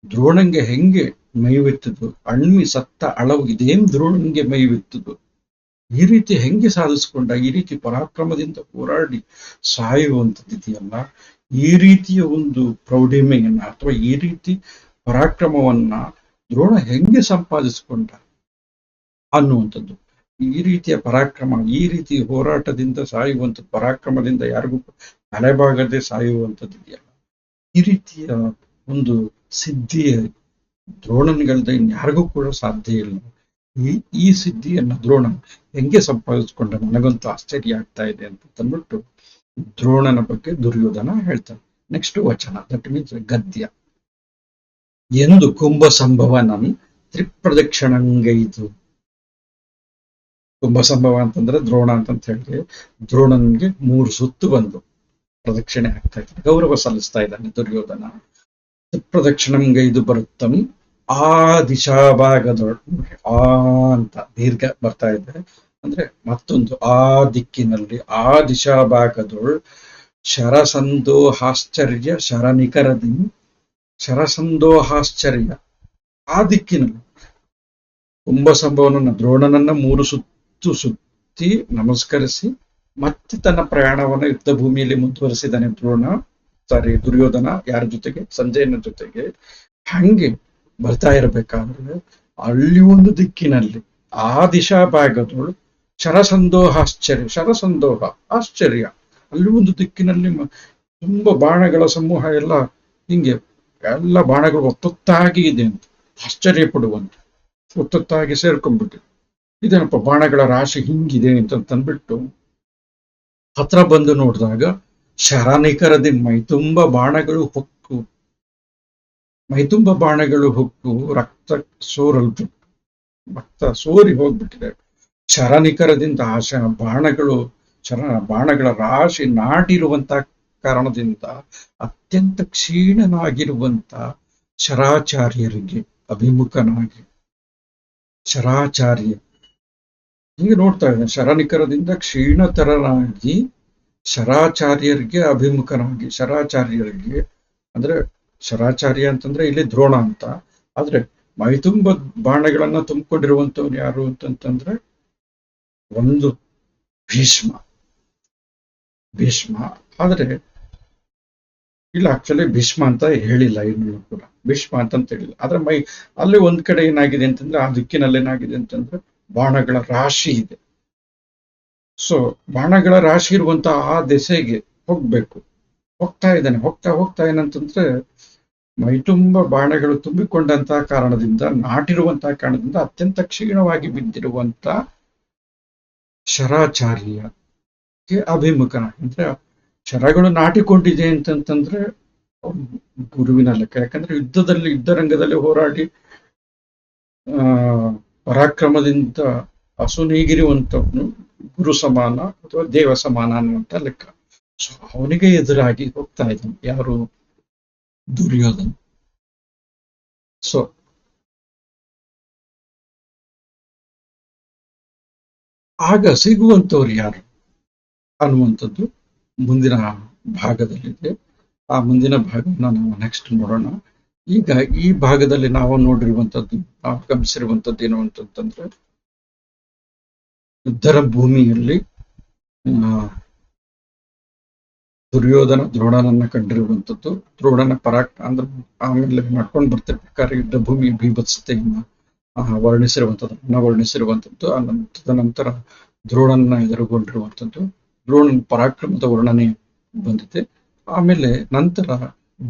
ದ್ರೋಣಂಗೆ ಹೆಂಗೆ ಮೈವೆತ್ತದು? ಅಣ್ಮಿ ಸತ್ತ ಅಳವು ಇದೇಂ ದ್ರೋಣನಿಗೆ ಮೈವೆತ್ತದು? ಈ ರೀತಿ ಹೆಂಗೆ ಸಾಧಿಸ್ಕೊಂಡ? ಈ ರೀತಿ ಪರಾಕ್ರಮದಿಂದ ಹೋರಾಡಿ ಸಾಯುವಂಥದ್ದಿದೆಯಲ್ಲ, ಈ ರೀತಿಯ ಒಂದು ಪ್ರೌಢಿಮೆಯನ್ನ ಅಥವಾ ಈ ರೀತಿ ಪರಾಕ್ರಮವನ್ನ ದ್ರೋಣ ಹೆಂಗೆ ಸಂಪಾದಿಸಿಕೊಂಡ ಅನ್ನುವಂಥದ್ದು. ಈ ರೀತಿಯ ಪರಾಕ್ರಮ, ಈ ರೀತಿ ಹೋರಾಟದಿಂದ ಸಾಯುವಂಥ ಪರಾಕ್ರಮದಿಂದ ಯಾರಿಗೂ ತಲೆಬಾಗದೆ ಸಾಯುವಂಥದ್ದಿದೆಯಲ್ಲ, ಈ ರೀತಿಯ ಒಂದು ಸಿದ್ಧಿಯ ದ್ರೋಣನ್ಗಳ್ದ ಇನ್ಯಾರಿಗೂ ಕೂಡ ಸಾಧ್ಯ ಇಲ್ಲ. ಈ ಸಿದ್ಧಿಯನ್ನ ದ್ರೋಣ ಹೆಂಗೆ ಸಂಪಾದಿಸ್ಕೊಂಡ ನನಗಂತೂ ಆಶ್ಚರ್ಯ ಆಗ್ತಾ ಇದೆ ಅಂತ ತಂದ್ಬಿಟ್ಟು ದ್ರೋಣನ ಬಗ್ಗೆ ದುರ್ಯೋಧನ ಹೇಳ್ತಾನೆ. ನೆಕ್ಸ್ಟ್ ವಚನ, ದಟ್ ಮೀನ್ಸ್ ಗದ್ಯ. ಎಂದು ಕುಂಭ ಸಂಭವನಂ ತ್ರಿಪ್ರದಕ್ಷಿಣಂಗೈದು. ಕುಂಭ ಸಂಭವ ಅಂತಂದ್ರೆ ದ್ರೋಣ ಅಂತ ಹೇಳಿ ದ್ರೋಣನ್ಗೆ 3 ಸುತ್ತು ಬಂದು ಪ್ರದಕ್ಷಿಣೆ ಆಗ್ತಾ ಇದ್ದಾನೆ, ಗೌರವ ಸಲ್ಲಿಸ್ತಾ ಇದ್ದಾನೆ ದುರ್ಯೋಧನ. ತ್ರಿಪ್ರದಕ್ಷಿಣಂಗೈದು ಬರುತ್ತಂ ಆ ದಿಶಾಭಾಗದೊಳ್, ಆ ಅಂತ ದೀರ್ಘ ಬರ್ತಾ ಇದೆ ಅಂದ್ರೆ ಮತ್ತೊಂದು ಆ ದಿಕ್ಕಿನಲ್ಲಿ, ಆ ದಿಶಾಭಾಗದೊಳ್ ಶರಸಂದೋಹಾಶ್ಚರ್ಯ ಶರನಿಕರದಿ, ಶರಸಂದೋಹಾಶ್ಚರ್ಯ ಆ ದಿಕ್ಕಿನಲ್ಲಿ ಕುಂಭ ಸಂಭವನನ್ನ ದ್ರೋಣನನ್ನ 3 ಸುತ್ತು ಸುತ್ತಿ ನಮಸ್ಕರಿಸಿ ಮತ್ತೆ ತನ್ನ ಪ್ರಯಾಣವನ್ನು ಯುದ್ಧ ಭೂಮಿಯಲ್ಲಿ ಮುಂದುವರಿಸಿದಾನೆ ದುರ್ಯೋಧನ ಯಾರ ಜೊತೆಗೆ? ಸಂಜಯನ ಜೊತೆಗೆ. ಹಂಗೆ ಬರ್ತಾ ಇರಬೇಕಾದ್ರೆ ಅಲ್ಲಿ ಒಂದು ದಿಕ್ಕಿನಲ್ಲಿ ಆ ದಿಶಾ ಭಾಗದಳು ಶರಸಂದೋಹ ಆಶ್ಚರ್ಯ. ಅಲ್ಲಿ ಒಂದು ದಿಕ್ಕಿನಲ್ಲಿ ತುಂಬಾ ಬಾಣಗಳ ಸಮೂಹ ಎಲ್ಲ ಹಿಂಗೆ ಎಲ್ಲ ಬಾಣಗಳು ಒತ್ತೊತ್ತಾಗಿ ಇದೆ ಅಂತ ಆಶ್ಚರ್ಯ ಪಡುವಂತ ಒತ್ತೊತ್ತಾಗಿ ಸೇರ್ಕೊಂಡ್ಬಿಟ್ಟು ಇದೇನಪ್ಪ ಬಾಣಗಳ ರಾಶಿ ಹಿಂಗಿದೆ ಅಂತ ತಂದ್ಬಿಟ್ಟು ಹತ್ರ ಬಂದು ನೋಡಿದಾಗ ಶರನಿಕರದಿಂದ ಮೈತುಂಬ ಬಾಣಗಳು ಹೊಕ್ಕು ರಕ್ತ ಸೋರಿ ಹೋಗ್ಬಿಟ್ಟಿದೆ. ಶರನಿಕರದಿಂದ ಬಾಣಗಳ ರಾಶಿ ನಾಟಿರುವಂತ ಕಾರಣದಿಂದ ಅತ್ಯಂತ ಕ್ಷೀಣನಾಗಿರುವಂತ ಶರಾಚಾರ್ಯರಿಗೆ ಅಭಿಮುಖನಾಗಿ ಹೀಗೆ ನೋಡ್ತಾ ಇದ್ದಾನೆ. ಶರನಿಕರದಿಂದ ಕ್ಷೀಣತರನಾಗಿ ಶರಾಚಾರ್ಯರಿಗೆ ಅಭಿಮುಖನಾಗಿ. ಶರಾಚಾರ್ಯರಿಗೆ ಅಂದ್ರೆ ಶರಾಚಾರ್ಯ ಅಂತಂದ್ರೆ ಇಲ್ಲಿ ದ್ರೋಣ ಅಂತ. ಆದ್ರೆ ಮೈತುಂಬ ಬಾಣಗಳನ್ನ ತುಂಬಿಕೊಂಡಿರುವಂತವ್ರು ಯಾರು ಅಂತಂತಂದ್ರೆ ಒಂದು ಭೀಷ್ಮ. ಆದ್ರೆ ಇಲ್ಲ, ಆಕ್ಚುಲಿ ಭೀಷ್ಮ ಅಂತ ಹೇಳಿಲ್ಲ, ಇನ್ನು ಕೂಡ ಭೀಷ್ಮ ಅಂತ ಹೇಳಿಲ್ಲ. ಆದ್ರೆ ಅಲ್ಲಿ ಒಂದ್ ಕಡೆ ಏನಾಗಿದೆ ಅಂತಂದ್ರೆ ಆ ದಿಕ್ಕಿನಲ್ಲಿ ಏನಾಗಿದೆ ಅಂತಂದ್ರೆ ಬಾಣಗಳ ರಾಶಿ ಇದೆ. ಸೊ ಬಾಣಗಳ ರಾಶಿ ಇರುವಂತಹ ಆ ದೆಸೆಗೆ ಹೋಗ್ತಾ ಇದ್ದಾನೆ. ಹೋಗ್ತಾ ಏನಂತಂದ್ರೆ ಮೈತುಂಬ ಬಾಣಗಳು ತುಂಬಿಕೊಂಡಂತಹ ಕಾರಣದಿಂದ ನಾಟಿರುವಂತಹ ಕಾರಣದಿಂದ ಅತ್ಯಂತ ಕ್ಷೀಣವಾಗಿ ಬಿದ್ದಿರುವಂತ ಶರಾಚಾರ್ಯಕ್ಕೆ ಅಭಿಮುಖನ. ಅಂದ್ರೆ ಶರಗಳು ನಾಟಿಕೊಂಡಿದೆ ಅಂತಂತಂದ್ರೆ ಗುರುವಿನ ಲೆಕ್ಕ. ಯಾಕಂದ್ರೆ ಯುದ್ಧರಂಗದಲ್ಲಿ ಹೋರಾಡಿ ಪರಾಕ್ರಮದಿಂದ ಅಸುನೀಗಿರುವಂತವನು ಗುರು ಸಮಾನ ಅಥವಾ ದೇವ ಸಮಾನ ಅನ್ನುವಂತ ಲೆಕ್ಕ. ಸೊ ಅವನಿಗೆ ಎದುರಾಗಿ ಹೋಗ್ತಾ ಇದ್ದಾನೆ ಯಾರು? ದುರ್ಯೋಧನ. ಸೊ ಆಗ ಸಿಗುವಂತವ್ರು ಯಾರು ಅನ್ನುವಂಥದ್ದು ಮುಂದಿನ ಭಾಗದಲ್ಲಿದೆ. ಆ ಮುಂದಿನ ಭಾಗವನ್ನು ನಾವು ನೆಕ್ಸ್ಟ್ ನೋಡೋಣ. ಈಗ ಈ ಭಾಗದಲ್ಲಿ ನಾವು ನೋಡಿರುವಂಥದ್ದು, ನಾವು ಗಮನಿಸಿರುವಂಥದ್ದು ಏನು ಅಂತಂತಂದ್ರೆ ಯುದ್ಧರ ಭೂಮಿಯಲ್ಲಿ ದುರ್ಯೋಧನ ದ್ರೋಣನನ್ನ ಕಂಡಿರುವಂಥದ್ದು. ದ್ರೋಣನ ಅಂದ್ರೆ ಆಮೇಲೆ ಮಾಡ್ಕೊಂಡು ಬರ್ತಿರ್ಬೇಕಾದ್ರೆ ಯುದ್ಧ ಭೂಮಿ ಬೀಭತ್ಸತೆಯನ್ನ ವರ್ಣಿಸಿರುವಂಥದ್ದು. ತದನಂತರ ದ್ರೋಣನ ಎದುರುಗೊಂಡಿರುವಂಥದ್ದು, ದ್ರೋಣನ ಪರಾಕ್ರಮದ ವರ್ಣನೆ ಬಂದಿದೆ. ಆಮೇಲೆ ನಂತರ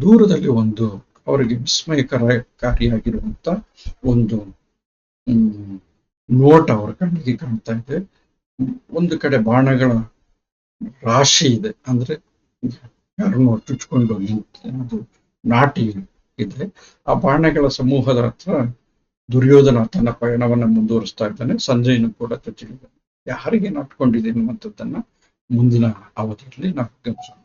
ದೂರದಲ್ಲಿ ಒಂದು ಅವರಿಗೆ ವಿಸ್ಮಯಕಾರಿಯಾಗಿರುವಂತ ಒಂದು ನೋಟ ಅವರ ಕಣ್ಣಿಗೆ ಕಾಣ್ತಾ ಇದೆ. ಒಂದು ಕಡೆ ಬಾಣಗಳ ರಾಶಿ ಇದೆ, ಅಂದ್ರೆ ಯಾರನ್ನು ಚುಚ್ಕೊಂಡು ಅದು ನಾಟಿ ಇದೆ. ಆ ಬಾಣಗಳ ಸಮೂಹದ ಹತ್ರ ದುರ್ಯೋಧನ ತನ್ನ ಪಯಣವನ್ನ ಮುಂದುವರಿಸ್ತಾ ಇದ್ದಾನೆ. ಸಂಜಯನು ಕೂಡ ಚುಚ್ಚಿದ್ದಾನೆ. ಯಾರಿಗೆ ನಾಟ್ಕೊಂಡಿದೆ ಅನ್ನುವಂಥದ್ದನ್ನ ಮುಂದಿನ ಅವಧಿಯಲ್ಲಿ ನಾವು ಗಮನಿಸೋಣ.